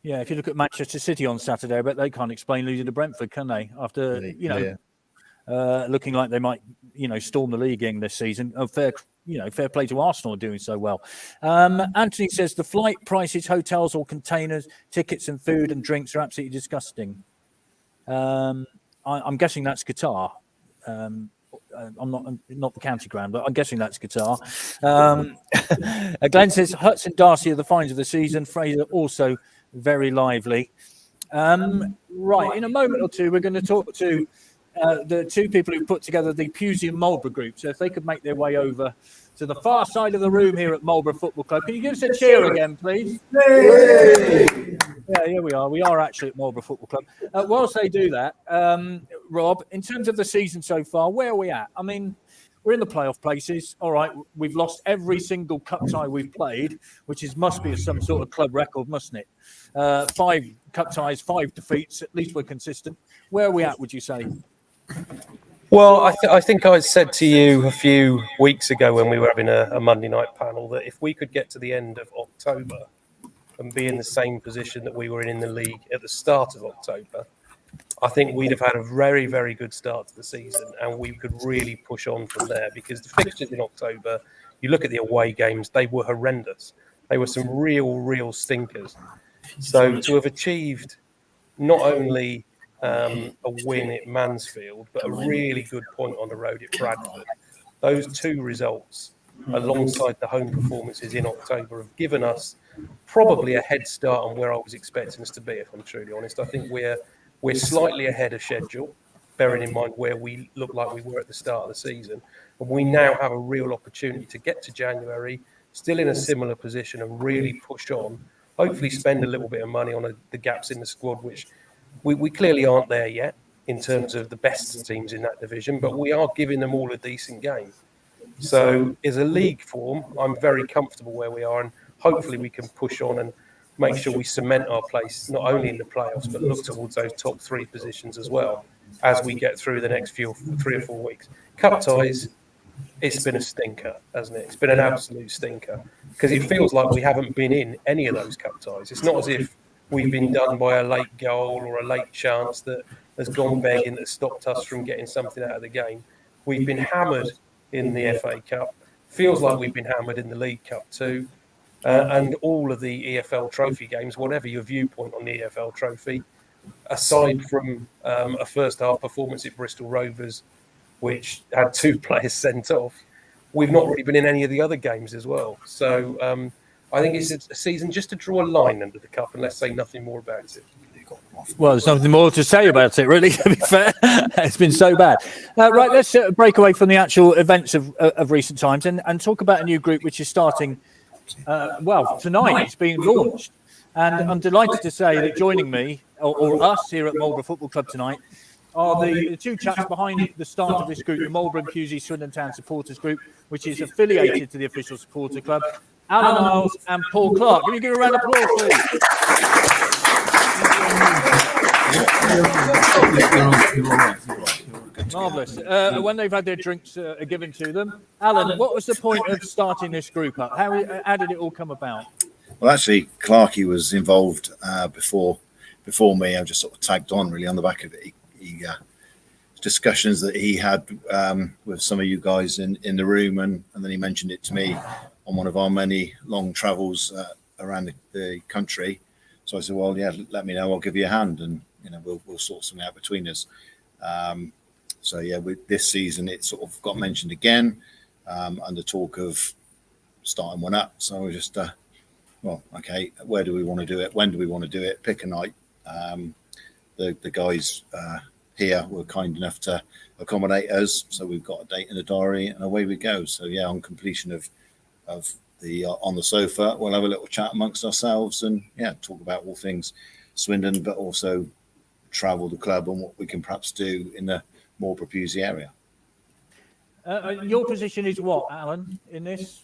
Yeah, if you look at Manchester City on Saturday, but they can't explain losing to Brentford, can they? After looking like they might, storm the league again this season. Fair play to Arsenal doing so well. Anthony says the flight prices, hotels or containers, tickets and food and drinks are absolutely disgusting. I'm guessing that's Qatar. I'm not the county ground, but I'm guessing that's Qatar. Glenn says Hudson Darcy are the finds of the season. Fraser also very lively. Right, in a moment or two, we're going to talk to the two people who put together the Pewsey and Marlborough group. So if they could make their way over to the far side of the room here at Marlborough Football Club. Can you give us a cheer again, please? Yeah, here we are. We are actually at Marlborough Football Club. Whilst they do that, Rob, in terms of the season so far, where are we at? I mean, we're in the playoff places. All right, we've lost every single cup tie we've played, which must be some sort of club record, mustn't it? 5 cup ties, 5 defeats. At least we're consistent. Where are we at, would you say? Well, I think I said to you a few weeks ago when we were having a Monday night panel that if we could get to the end of October and be in the same position that we were in the league at the start of October, I think we'd have had a very, very good start to the season, and we could really push on from there, because the fixtures in October, you look at the away games, they were horrendous. They were some real stinkers. So to have achieved not only a win at Mansfield, but a really good point on the road at Bradford, those 2 results alongside the home performances in October have given us probably a head start on where I was expecting us to be, if I'm truly honest. I think we're slightly ahead of schedule, bearing in mind where we look like we were at the start of the season. And we now have a real opportunity to get to January, still in a similar position, and really push on, hopefully spend a little bit of money on the gaps in the squad, which we clearly aren't there yet in terms of the best teams in that division, but we are giving them all a decent game. So as a league form, I'm very comfortable where we are, and hopefully we can push on and make sure we cement our place, not only in the playoffs, but look towards those top 3 positions as well as we get through the next 3 or 4 weeks. Cup ties, it's been a stinker, hasn't it? It's been an absolute stinker, because it feels like we haven't been in any of those cup ties. It's not as if we've been done by a late goal or a late chance that has gone begging, that stopped us from getting something out of the game. We've been hammered in the FA Cup. Feels like we've been hammered in the League Cup too. And all of the EFL trophy games, whatever your viewpoint on the EFL trophy, aside from a first half performance at Bristol Rovers, which had 2 players sent off, we've not really been in any of the other games as well. So I think it's a season just to draw a line under the cup and let's say nothing more about it. Well, there's nothing more to say about it, really, to be fair. It's been so bad. Right, let's break away from the actual events of recent times and talk about a new group which is starting, tonight. It's being launched. And I'm delighted to say that joining me, or us here at Marlborough Football Club tonight, are the two chaps behind the start of this group, the Marlborough and Pusey Swindon Town Supporters Group, which is affiliated to the official supporter club, Alan Isles and Paul Clark. Can you give a round of applause, please? Marvellous. When they've had their drinks given to them, Alan, what was the point of starting this group up? How did it all come about? Well, actually, Clarkey was involved before me. I just sort of tagged on really on the back of it. He discussions that he had with some of you guys in the room, and then he mentioned it to me on one of our many long travels around the country. So I said, well, yeah, let me know. I'll give you a hand, and we'll sort something out between us. So yeah, with this season, it sort of got mentioned again, under talk of starting one up. So we just, well, okay, where do we want to do it? When do we want to do it? Pick a night. The guys here were kind enough to accommodate us, so we've got a date in the diary, and away we go. So yeah, on completion of the on the sofa, we'll have a little chat amongst ourselves, and yeah, talk about all things Swindon, but also travel the club and what we can perhaps do in the Marlborough Pusey area. Your position is what, Alan, in this?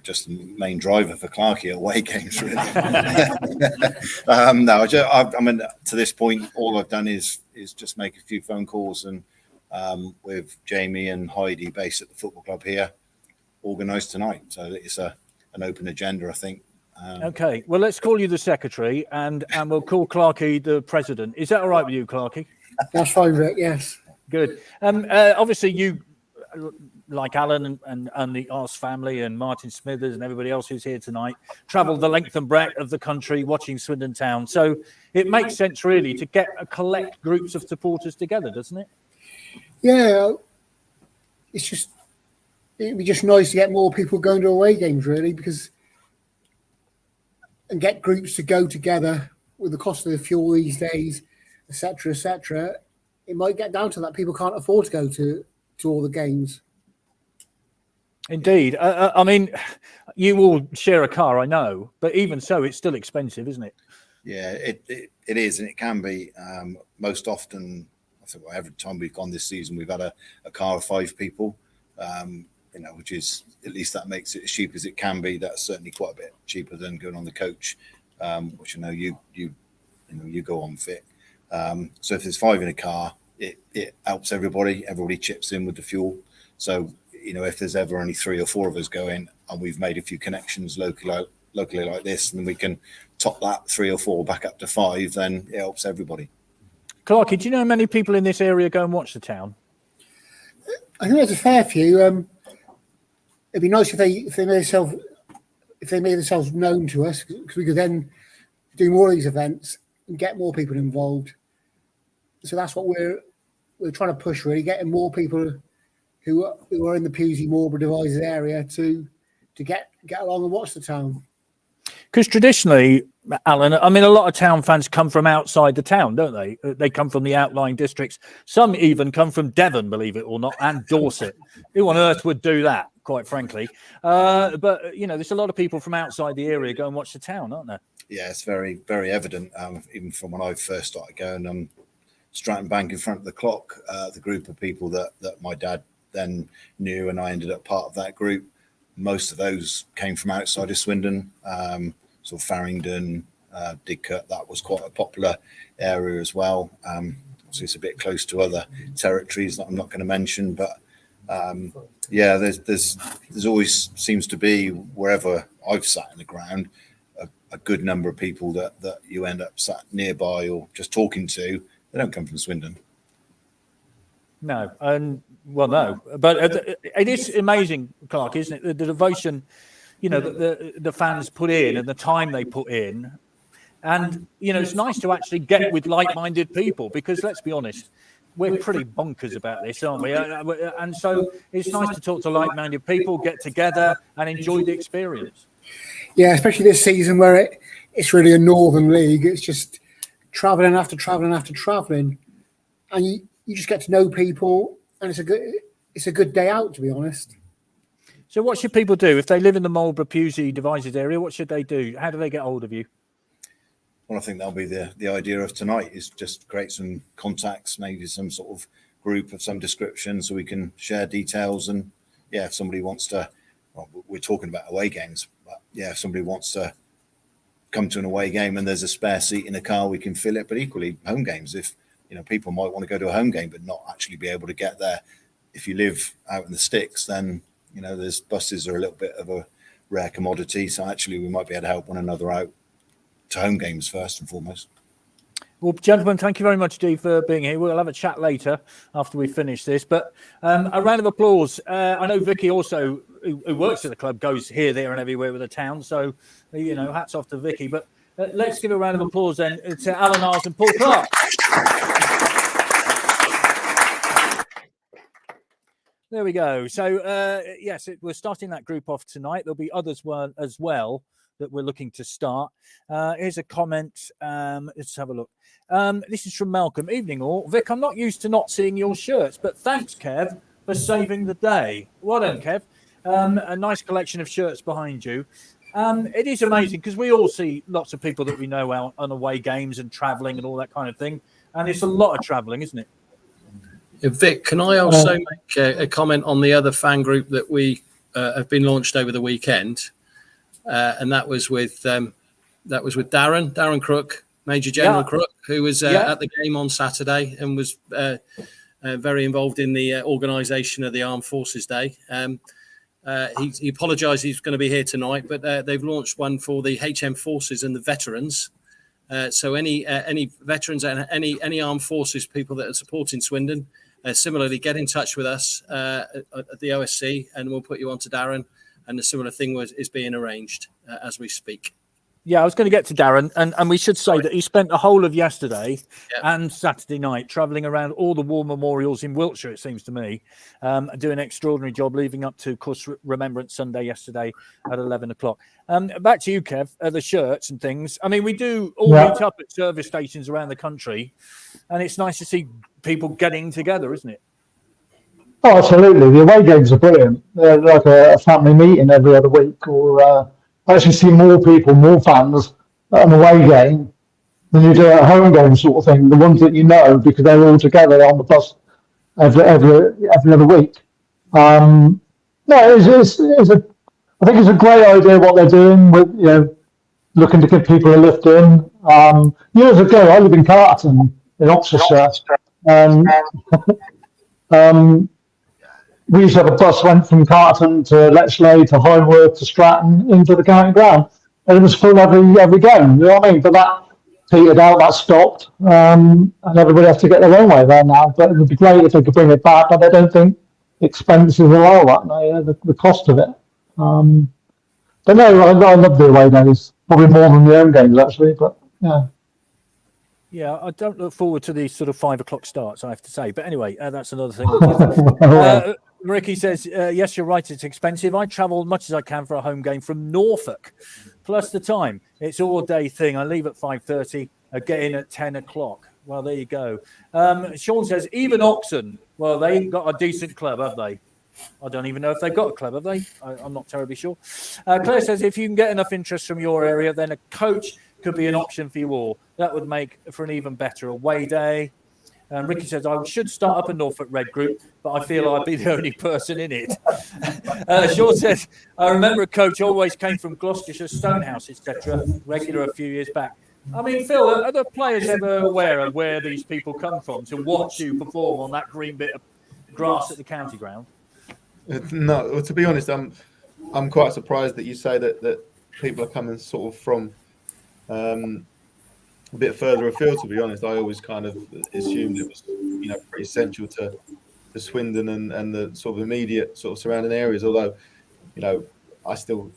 Just the main driver for Clarkey away games, really. No, I mean, to this point, all I've done is just make a few phone calls, and with Jamie and Heidi based at the football club here, organised tonight. So it's an open agenda, I think. Okay, well, let's call you the secretary, and we'll call Clarkey the president. Is that all right with you, Clarkey? That's fine, Rick. Yes. Good. Obviously, you, like Alan and the Ars family and Martin Smithers and everybody else who's here tonight, travelled the length and breadth of the country watching Swindon Town. So it makes sense, really, to collect groups of supporters together, doesn't it? Yeah, it'd be just nice to get more people going to away games, really, and get groups to go together with the cost of the fuel these days, etc., etc. It might get down to that people can't afford to go to all the games. Indeed. I mean, you all share a car, I know, but even so, it's still expensive, isn't it? Yeah, it is, and it can be. Most often, I think every time we've gone this season, we've had a car of 5 people, which is, at least that makes it as cheap as it can be. That's certainly quite a bit cheaper than going on the coach, which I know you go on fit. So if there's 5 in a car, it helps everybody. Everybody chips in with the fuel. So if there's ever only 3 or 4 of us going, and we've made a few connections locally like this, and then we can top that 3 or 4 back up to 5, then it helps everybody. Clarkey, do you know how many people in this area go and watch the town? I think there's a fair few. It'd be nice if they made themselves known to us, because we could then do more of these events and get more people involved. So that's what we're trying to push, really, getting more people who are in the Pusey Marlborough Devizes area to get along and watch the town. Because traditionally, Alan, I mean, a lot of town fans come from outside the town, don't they? They come from the outlying districts. Some even come from Devon, believe it or not, and Dorset. Who on earth would do that, quite frankly? But, there's a lot of people from outside the area go and watch the town, aren't there? Yeah, it's very, very evident, even from when I first started going. Stratton Bank in front of the clock, the group of people that my dad then knew, and I ended up part of that group. Most of those came from outside of Swindon, sort of Farringdon, Didcot. That was quite a popular area as well. So it's a bit close to other territories that I'm not going to mention, but there's always seems to be, wherever I've sat in the ground, a good number of people that you end up sat nearby or just talking to. They don't come from Swindon. No, no, but it is amazing, Clark, isn't it? The devotion, the fans put in and the time they put in, and it's nice to actually get with like-minded people, because let's be honest, we're pretty bonkers about this, aren't we? And so it's nice to talk to like-minded people, get together, and enjoy the experience. Yeah, especially this season where it's really a Northern League. It's just travelling after travelling after travelling, and you just get to know people, and it's a good day out, to be honest. So what should people do if they live in the Marlborough Pusey Devizes area? What should they do? How do they get hold of you? Well, I think that'll be the idea of tonight, is just create some contacts, maybe some sort of group of some description, so we can share details. And yeah, if somebody wants to, well, we're talking about away games, but yeah, if somebody wants to come to an away game and there's a spare seat in a car, we can fill it. But equally, home games, if people might want to go to a home game but not actually be able to get there. If you live out in the sticks, then there's buses are a little bit of a rare commodity. So actually, we might be able to help one another out to home games first and foremost. Well, gentlemen, thank you very much, Steve, for being here. We'll have a chat later after we finish this. But a round of applause. I know Vicky also, who works at the club, goes here, there and everywhere with the town. So, hats off to Vicky. But let's give a round of applause then to Alan Iles and Paul Clark. There we go. So, yes, we're starting that group off tonight. There'll be others as well that we're looking to start. Here's a comment. Let's have a look. This is from Malcolm. Evening all. Vic, I'm not used to not seeing your shirts, but thanks, Kev, for saving the day. Well done, Kev. A nice collection of shirts behind you. It is amazing because we all see lots of people that we know out on away games and travelling and all that kind of thing. And it's a lot of travelling, isn't it? Vic, can I also make a comment on the other fan group that we have been launched over the weekend? And that was with Darren Crook, Major General Crook, who was at the game on Saturday and was very involved in the organisation of the Armed Forces Day. He apologised he's going to be here tonight, but they've launched one for the HM Forces and the veterans. So any veterans and any armed forces people that are supporting Swindon, similarly get in touch with us at the OSC, and we'll put you on to Darren. And a similar thing is being arranged as we speak. Yeah, I was going to get to Darren, and we should say that he spent the whole of yesterday and Saturday night travelling around all the war memorials in Wiltshire, it seems to me, doing an extraordinary job leading up to, of course, Remembrance Sunday yesterday at 11 o'clock. Back to you, Kev, the shirts and things. I mean, we do all meet up at service stations around the country, and it's nice to see people getting together, isn't it? Oh, absolutely. The away games are brilliant. They're like a family meeting every other week, or I actually see more people, more fans at an away game than you do at a home game sort of thing. The ones that you know, because they're all together on the bus every other week. No, I think it's a great idea what they're doing with looking to give people a lift in. Years ago, I lived in Carterton in Oxfordshire, and we used to have a bus went from Carterton to Letchley to Highworth to Stratton into the county ground, and it was full every game. You know what I mean? But that petered out, that stopped, and everybody has to get their own way there now. But it would be great if they could bring it back, but I don't think expenses allow that. The cost of it. But no, I love the away days, probably more than the home games actually. But yeah. Yeah, I don't look forward to these sort of 5 o'clock starts, I have to say. But anyway, that's another thing. Ricky says, yes, you're right, it's expensive. I travel as much as I can for a home game from Norfolk, plus the time. It's all day thing. I leave at 5:30, I get in at 10 o'clock. Well, there you go. Sean says, even Oxon, well, they ain't got a decent club, have they? I don't even know if they've got a club, have they? I'm not terribly sure. Claire says, if you can get enough interest from your area, then a coach could be an option for you all. That would make for an even better away day. Ricky says, I should start up a Norfolk Red group, but I feel I'd be the only person in it. Sean says, I remember a coach always came from Gloucestershire, Stonehouse, etc., regular a few years back. I mean, Phil, are the players ever aware of where these people come from to watch you perform on that green bit of grass at the county ground? No, well, to be honest, I'm quite surprised that you say that people are coming sort of from a bit further afield. To be honest, I always kind of assumed it was pretty central to Swindon and the sort of immediate sort of surrounding areas. Although I still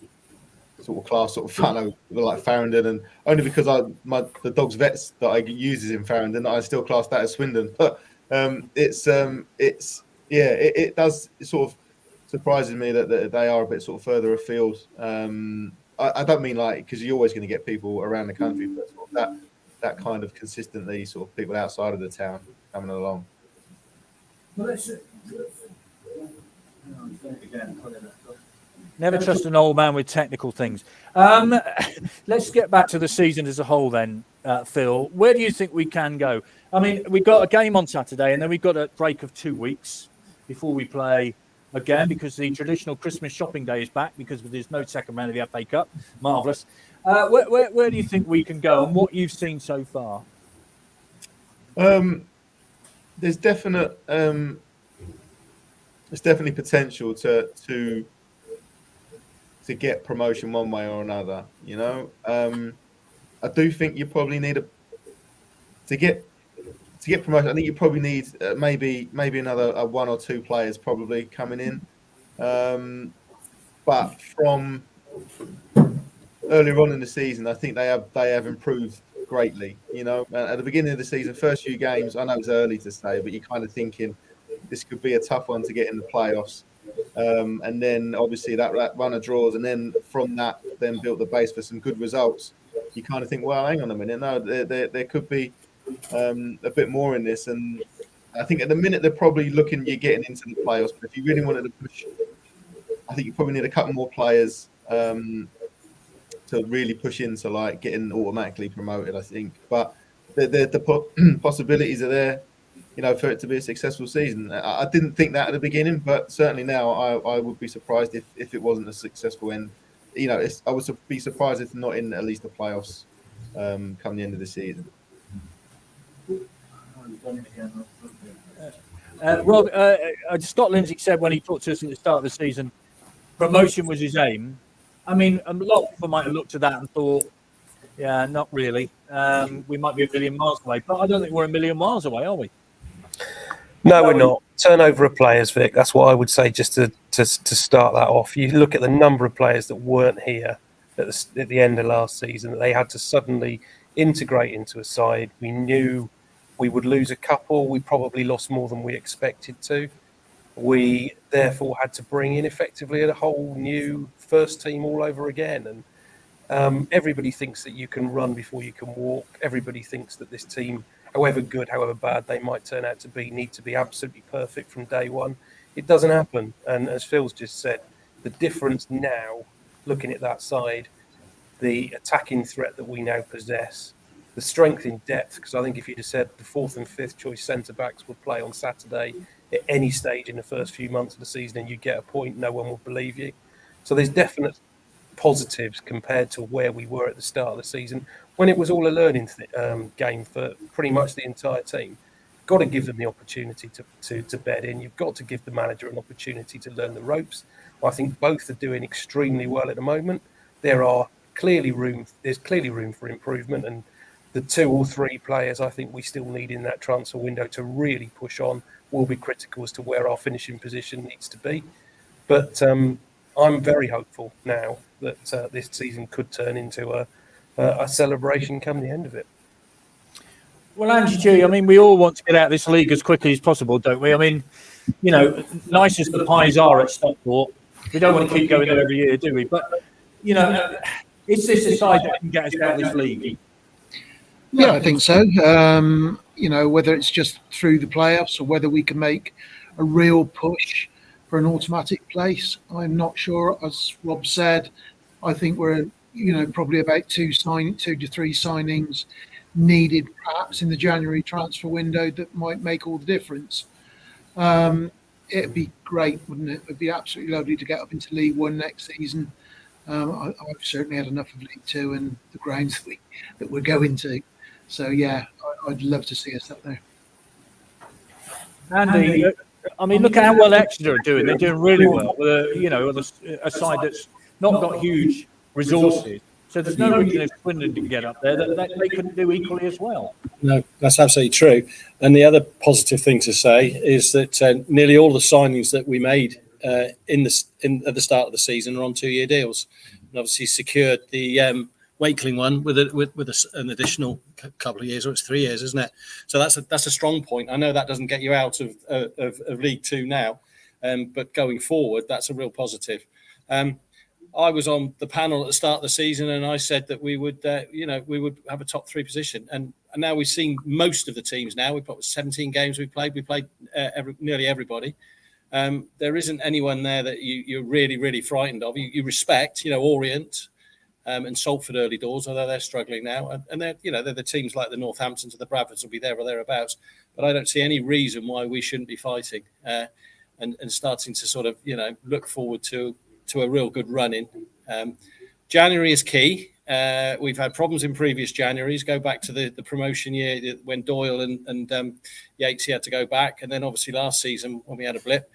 sort of class sort of Fano like Farringdon, and only because the dog's vets that I use is in Farringdon, I still class that as Swindon. But it does sort of surprises me that they are a bit sort of further afield. I don't mean like, because you're always going to get people around the country, but sort of that kind of consistently sort of people outside of the town coming along. Never trust an old man with technical things. Let's get back to the season as a whole then. Phil, where do you think we can go? I mean, we've got a game on Saturday, and then we've got a break of 2 weeks before we play again, because the traditional Christmas shopping day is back because there's no second round of the FA Cup. Marvellous. Where do you think we can go, and what you've seen so far? There's definitely potential to get promotion one way or another. You know, I do think you probably need to get promotion. I think you probably need maybe another 1 or 2 players probably coming in. But from earlier on in the season, I think they have improved greatly. You know, at the beginning of the season, first few games, I know it's early to say, but you're kind of thinking this could be a tough one to get in the playoffs. And then obviously that run of draws, and then from that, then built the base for some good results. You kind of think, well, hang on a minute, no, there could be a bit more in this. And I think at the minute they're probably looking, you're getting into the playoffs. But if you really wanted to push, I think you probably need a couple more players to really push into like getting automatically promoted, I think. But the possibilities are there, you know, for it to be a successful season. I didn't think that at the beginning, but certainly now I would be surprised if it wasn't a successful end. You know, I would be surprised if not in at least the playoffs come the end of the season. Rob, Scott Lindsay said when he talked to us at the start of the season, promotion was his aim. I mean, a lot of people might have looked at that and thought, yeah, not really. We might be a million miles away, but I don't think we're a million miles away, are we? No, we're not. Turnover of players, Vic. That's what I would say just to start that off. You look at the number of players that weren't here at the end of last season, that they had to suddenly integrate into a side. We knew we would lose a couple. We probably lost more than we expected to. We therefore had to bring in effectively a whole new first team all over again. And everybody thinks that you can run before you can walk. Everybody thinks that this team, however good, however bad they might turn out to be, need to be absolutely perfect from day one. It doesn't happen. And as Phil's just said, the difference now, looking at that side, the attacking threat that we now possess, the strength in depth, because I think if you'd have said the 4th and 5th choice centre-backs would play on Saturday at any stage in the first few months of the season and you get a point, no one will believe you. So there's definite positives compared to where we were at the start of the season when it was all a learning game for pretty much the entire team. Got to give them the opportunity to bed in. You've got to give the manager an opportunity to learn the ropes. I think both are doing extremely well at the moment. There's clearly room for improvement, and the 2 or 3 players I think we still need in that transfer window to really push on will be critical as to where our finishing position needs to be. But I'm very hopeful now that this season could turn into a celebration come the end of it. Well, Angie G, I mean, we all want to get out of this league as quickly as possible, don't we? I mean, you know, nice as the pies are at Stockport, we don't want to keep going there every year, do we? But, you know, is this a side that can get us out of this league? Yeah, I think so. You know, whether it's just through the playoffs or whether we can make a real push for an automatic place, I'm not sure. As Rob said, I think we're, you know, probably about 2 to 3 signings needed perhaps in the January transfer window that might make all the difference. It'd be great, wouldn't it? It'd be absolutely lovely to get up into League One next season. I've certainly had enough of League Two and the grounds that we're going to. So yeah, I'd love to see us up there. Andy, I mean, look at how well Exeter are doing. They're doing really well. You know, a side that's not got huge resources. So there's no reason if Swindon didn't get up there that they couldn't do equally as well. No, that's absolutely true. And the other positive thing to say is that nearly all the signings that we made at the start of the season are on 2-year deals, and obviously secured the Wakeling one with an additional couple of years, or it's 3 years, isn't it? So that's a strong point. I know that doesn't get you out of League Two now, but going forward, that's a real positive. I was on the panel at the start of the season, and I said that we would have a top 3 position. And now we've seen most of the teams. Now we've got 17 games we played. We played nearly everybody. There isn't anyone there that you're really, really frightened of. You respect, Orient, and Salford early doors, although they're struggling now. And they're, they're the teams like the Northamptons and the Bradfords will be there or thereabouts. But I don't see any reason why we shouldn't be fighting and starting to sort of, look forward to a real good run in. January is key. We've had problems in previous Januaries. Go back to the promotion year when Doyle and Yatesy had to go back. And then obviously last season when we had a blip.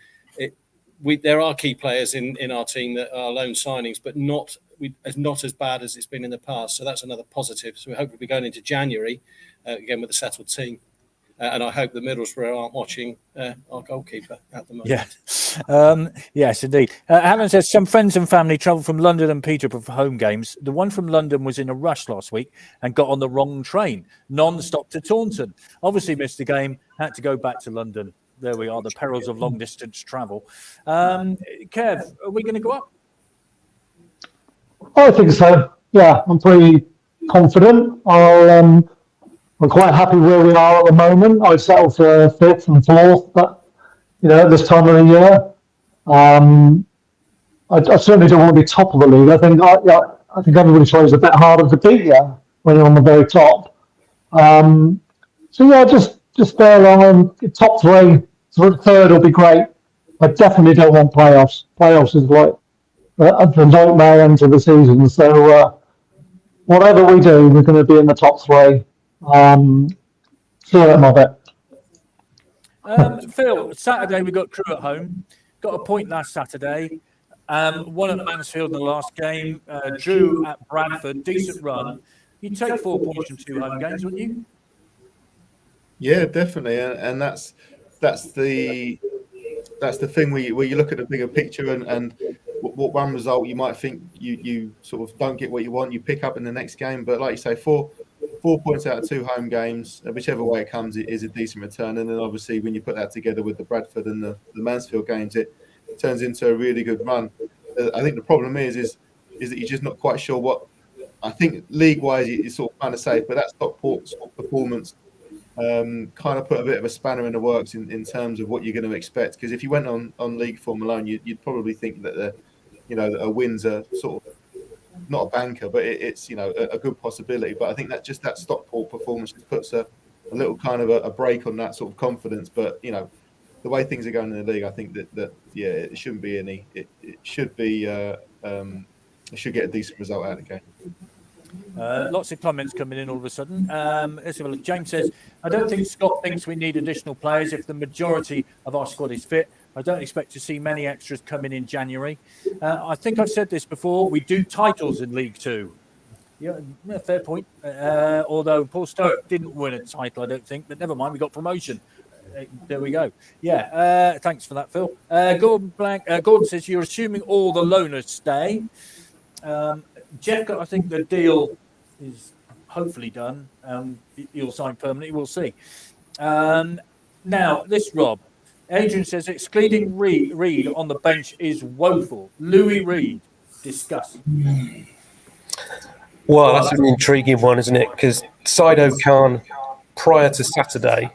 There are key players in our team that are loan signings, but not as bad as it's been in the past. So that's another positive. So we hope we'll be going into January again with a settled team. And I hope the Middlesbrough aren't watching our goalkeeper at the moment. Yeah. Yes, indeed. Alan says some friends and family travel from London and Peterborough for home games. The one from London was in a rush last week and got on the wrong train, non-stop to Taunton. Obviously missed the game, had to go back to London. There we are, the perils of long-distance travel. Kev, are we going to go up? I think so. Yeah, I'm pretty confident. I'm quite happy where we are at the moment. I'd settle for 5th and 4th, but at this time of the year, I certainly don't want to be top of the league. I think everybody tries a bit harder to beat you when you're on the very top. So yeah, just stay along. Top 3, 3rd will be great. I definitely don't want playoffs. Playoffs is like the nightmare end to the season. So whatever we do, we're going to be in the top 3. Certain of it. Phil, Saturday we got Crewe at home. Got a point last Saturday. Won at Mansfield in the last game. Drew at Bradford. Decent run. You'd take 4 points from 2 home games, wouldn't you? Yeah, definitely, and that's the thing where you look at the bigger picture and what one result you might think you sort of don't get what you want, you pick up in the next game. But like you say, 4 points out of 2 home games, whichever way it comes, it is a decent return. And then obviously when you put that together with the Bradford and the Mansfield games, it turns into a really good run. I think the problem is that you're just not quite sure what. I think league-wise it's sort of kind of safe, but that Stockport performance kind of put a bit of a spanner in the works in terms of what you're going to expect. Because if you went on league form alone, you'd probably think that that a win's a sort of not a banker, but it's a good possibility. But I think that just that Stockport performance just puts a little kind of a break on that sort of confidence. But the way things are going in the league, I think that it shouldn't be any. It should be. It should get a decent result out of the game. Lots of comments coming in all of a sudden. Let's have a look. James says, I don't think Scott thinks we need additional players if the majority of our squad is fit. I don't expect to see many extras coming in January. I think I've said this before. We do titles in League Two. Yeah, fair point. Although Paul Stoke didn't win a title, I don't think. But never mind, we got promotion. There we go. Yeah, thanks for that, Phil. Gordon says, you're assuming all the loaners stay. Jeff, I think the deal is hopefully done. He'll sign permanently. We'll see. Now, this, Rob. Adrian says, excluding Reid on the bench is woeful. Louis Reid, discuss. Well, that's an intriguing one, isn't it? Because Saido Khan, prior to Saturday,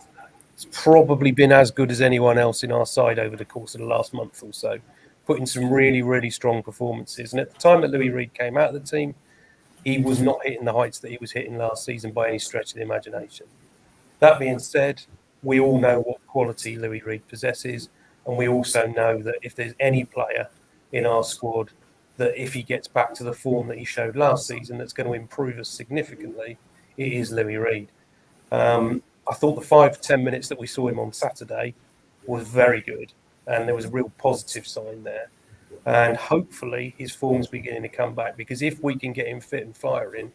has probably been as good as anyone else in our side over the course of the last month or so, putting some really, really strong performances. And at the time that Louis Reid came out of the team, he was not hitting the heights that he was hitting last season by any stretch of the imagination. That being said, we all know what quality Louis Reid possesses, and we also know that if there's any player in our squad that if he gets back to the form that he showed last season that's going to improve us significantly, it is Louis Reid. I thought the 5-10 minutes that we saw him on Saturday was very good, and there was a real positive sign there. And hopefully his form's beginning to come back, because if we can get him fit and firing,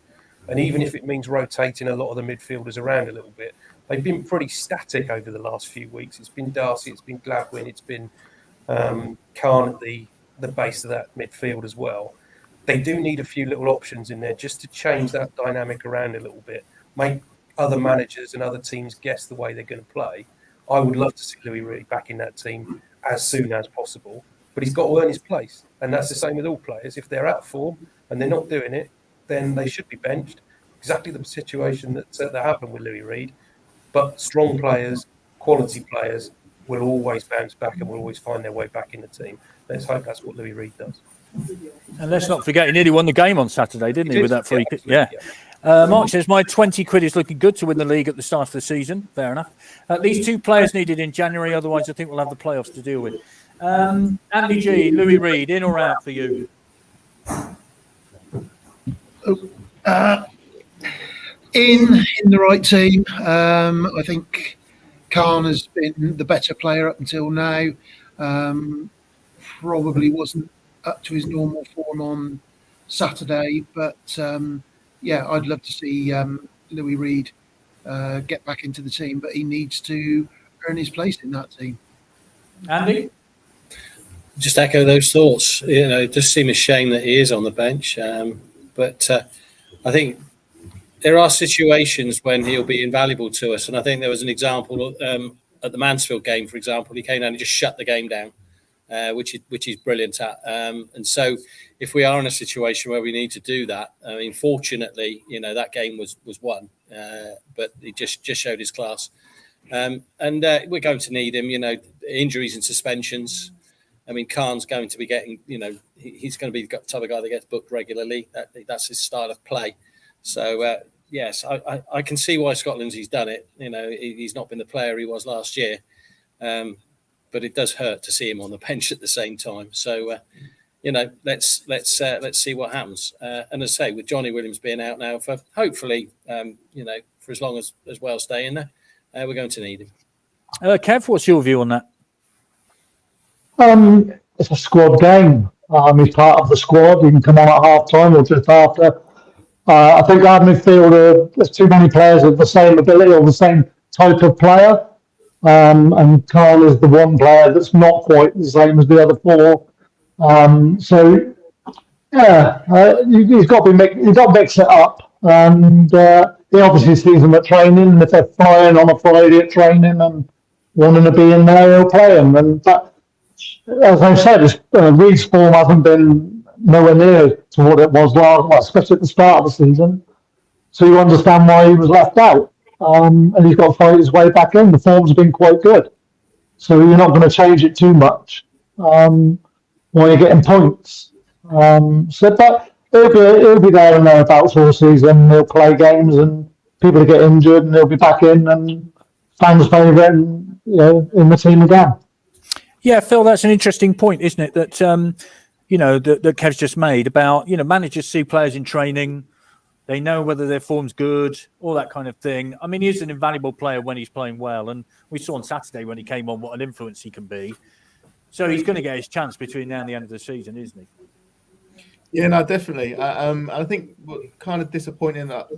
and even if it means rotating a lot of the midfielders around a little bit, they've been pretty static over the last few weeks. It's been Darcy, it's been Gladwin, it's been Khan at the base of that midfield as well. They do need a few little options in there just to change that dynamic around a little bit, make other managers and other teams guess the way they're going to play. I would love to see Louis Reid back in that team as soon as possible, but he's got to earn his place. And that's the same with all players. If they're out of form and they're not doing it, then they should be benched. Exactly the situation that happened with Louis Reid. But strong players, quality players, will always bounce back and will always find their way back in the team. Let's hope that's what Louis Reed does. And let's not forget, he nearly won the game on Saturday, didn't he, with that free kick? Yeah. Mark says, my 20 quid is looking good to win the league at the start of the season. Fair enough. At least 2 players needed in January, otherwise I think we'll have the playoffs to deal with. Andy G, Louis Reed, in or out for you? In the right team. I think Khan has been the better player up until now. Probably wasn't up to his normal form on Saturday, but yeah, I'd love to see Louis Reed get back into the team, but he needs to earn his place in that team. Andy? Just echo those thoughts. You know, it does seem a shame that he is on the bench, but I think there are situations when he'll be invaluable to us, and I think there was an example at the Mansfield game, for example. He came down and just shut the game down, which he's brilliant at. And so, if we are in a situation where we need to do that, I mean, fortunately, you know, that game was won, but he just showed his class. And we're going to need him. You know, injuries and suspensions. I mean, Khan's going to be getting, you know, he's going to be the type of guy that gets booked regularly. That's his style of play. So, yes, I can see why he's done it. You know, he's not been the player he was last year. But it does hurt to see him on the bench at the same time. So, you know, let's see what happens. And as I say, with Johnny Williams being out now for hopefully, you know, for as long as well staying there, we're going to need him. Kev, what's your view on that? It's a squad game. He's part of the squad. He can come on at half time or just after. I think our midfield, there's too many players of the same ability or the same type of player. And Khan is the one player that's not quite the same as the other 4. So, yeah, you've got to mix it up. And he obviously sees them at training. And if they're flying on a Friday at training and wanting to be in there, he'll play them. And that, as I said, Reed's form hasn't been nowhere near to what it was last, well, especially at the start of the season. So you understand why he was left out. And he's got to fight his way back in. The form's been quite good. So you're not going to change it too much while you're getting points. But he'll be there and thereabouts all season. He'll play games and people will get injured and he'll be back in and fans favourite and, you know, in the team again. Yeah, Phil, that's an interesting point, isn't it? That, you know, that Kev's just made about, you know, managers see players in training. They know whether their form's good, all that kind of thing. I mean, he's an invaluable player when he's playing well. And we saw on Saturday when he came on what an influence he can be. So he's going to get his chance between now and the end of the season, isn't he? Yeah, no, definitely. I think what kind of disappointing that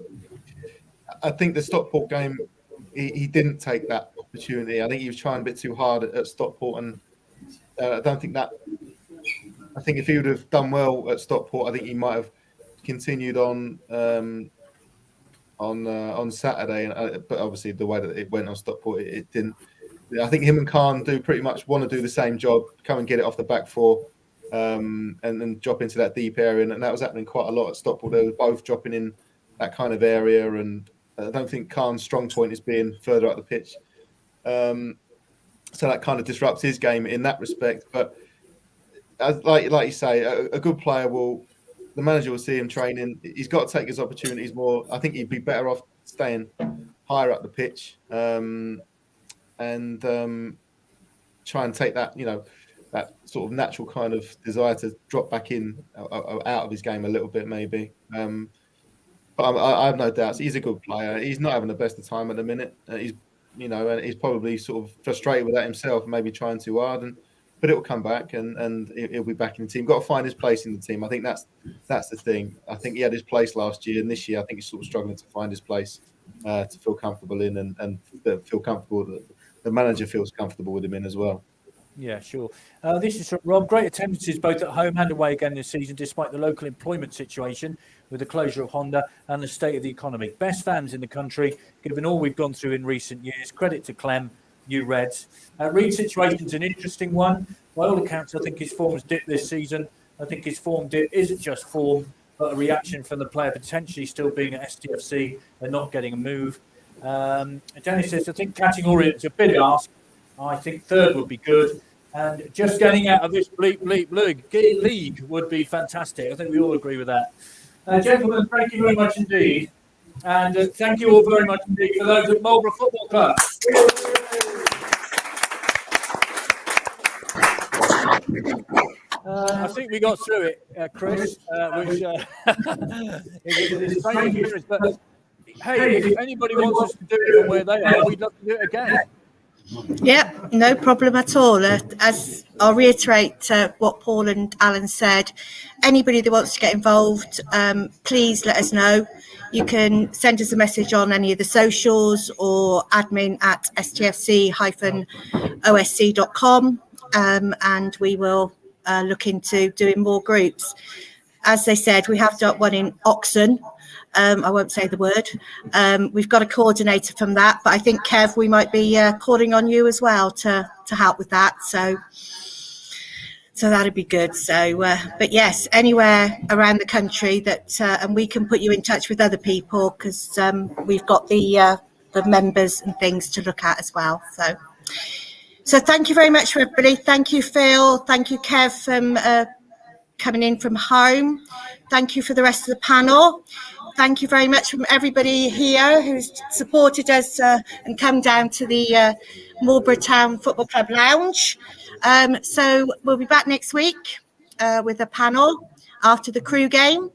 I think the Stockport game, he didn't take that opportunity. I think he was trying a bit too hard at Stockport. And I don't think that – I think if he would have done well at Stockport, I think he might have continued on Saturday, but obviously the way that it went on Stockport, it didn't. I think him and Khan do pretty much want to do the same job, come and get it off the back 4, and then drop into that deep area, and that was happening quite a lot at Stockport. They were both dropping in that kind of area, and I don't think Khan's strong point is being further up the pitch, so that kind of disrupts his game in that respect. But like you say, a good player will. The manager will see him training. He's got to take his opportunities more. I think he'd be better off staying higher up the pitch and try and take that, you know, that sort of natural kind of desire to drop back in out of his game a little bit, maybe. But I have no doubts. He's a good player. He's not having the best of time at the minute. He's, you know, and he's probably sort of frustrated with that himself, maybe trying too hard. But it will come back and he'll be back in the team. Got to find his place in the team. I think that's the thing. I think he had his place last year, and this year I think he's sort of struggling to find his place to feel comfortable in and feel comfortable that the manager feels comfortable with him in as well. Yeah, sure. This is from Rob. Great attendances both at home and away again this season, despite the local employment situation with the closure of Honda and the state of the economy. Best fans in the country, given all we've gone through in recent years. Credit to Clem. You Reds. Reed's situation's an interesting one. By all accounts, I think his form has dipped this season. I think his form dip isn't just form, but a reaction from the player potentially still being at STFC and not getting a move. Dennis says, I think catching Orient's a bit asked. I think third would be good. And just getting out of this bleep league would be fantastic. I think we all agree with that. Gentlemen, thank you very much indeed. And thank you all very much indeed for those at Marlborough Football Club. I think we got through it, Chris, which is a strange experience. But hey, if anybody wants us to do it from where they are, we'd love to do it again. Yep, no problem at all. As I'll reiterate what Paul and Alan said, anybody that wants to get involved, please let us know. You can send us a message on any of the socials or admin@stfc-osc.com, and we will look into doing more groups. As they said, we have got one in Oxon. I won't say the word. We've got a coordinator from that, but I think, Kev, we might be calling on you as well to help with that. So that'd be good. So, but yes, anywhere around the country that, and we can put you in touch with other people because we've got the members and things to look at as well. So thank you very much for everybody. Thank you, Phil. Thank you, Kev, from coming in from home. Thank you for the rest of the panel. Thank you very much from everybody here who's supported us and come down to the Marlborough Town Football Club Lounge. So we'll be back next week with a panel after the Crew game.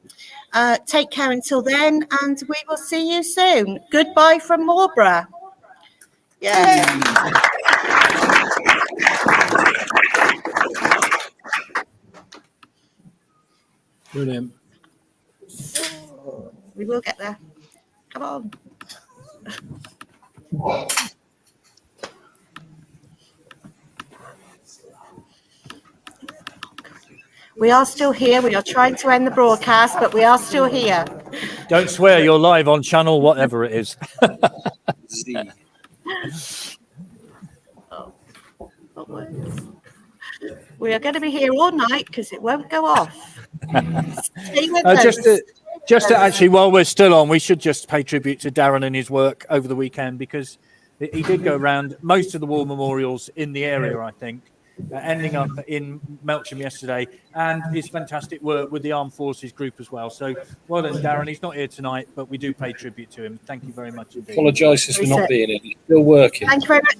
Take care until then, and we will see you soon. Goodbye from Marlborough. Yay! Brilliant. We will get there. Come on. We are still here. We are trying to end the broadcast, but we are still here. Don't swear, you're live on channel, whatever it is. We are going to be here all night because it won't go off. Stay with us. Just to actually, while we're still on, we should just pay tribute to Darren and his work over the weekend, because he did go around most of the war memorials in the area, I think, ending up in Melksham yesterday, and his fantastic work with the Armed Forces group as well. So well done, Darren. He's not here tonight, but we do pay tribute to him. Thank you very much indeed. Apologises for not being in. He's still working. Thank you very much.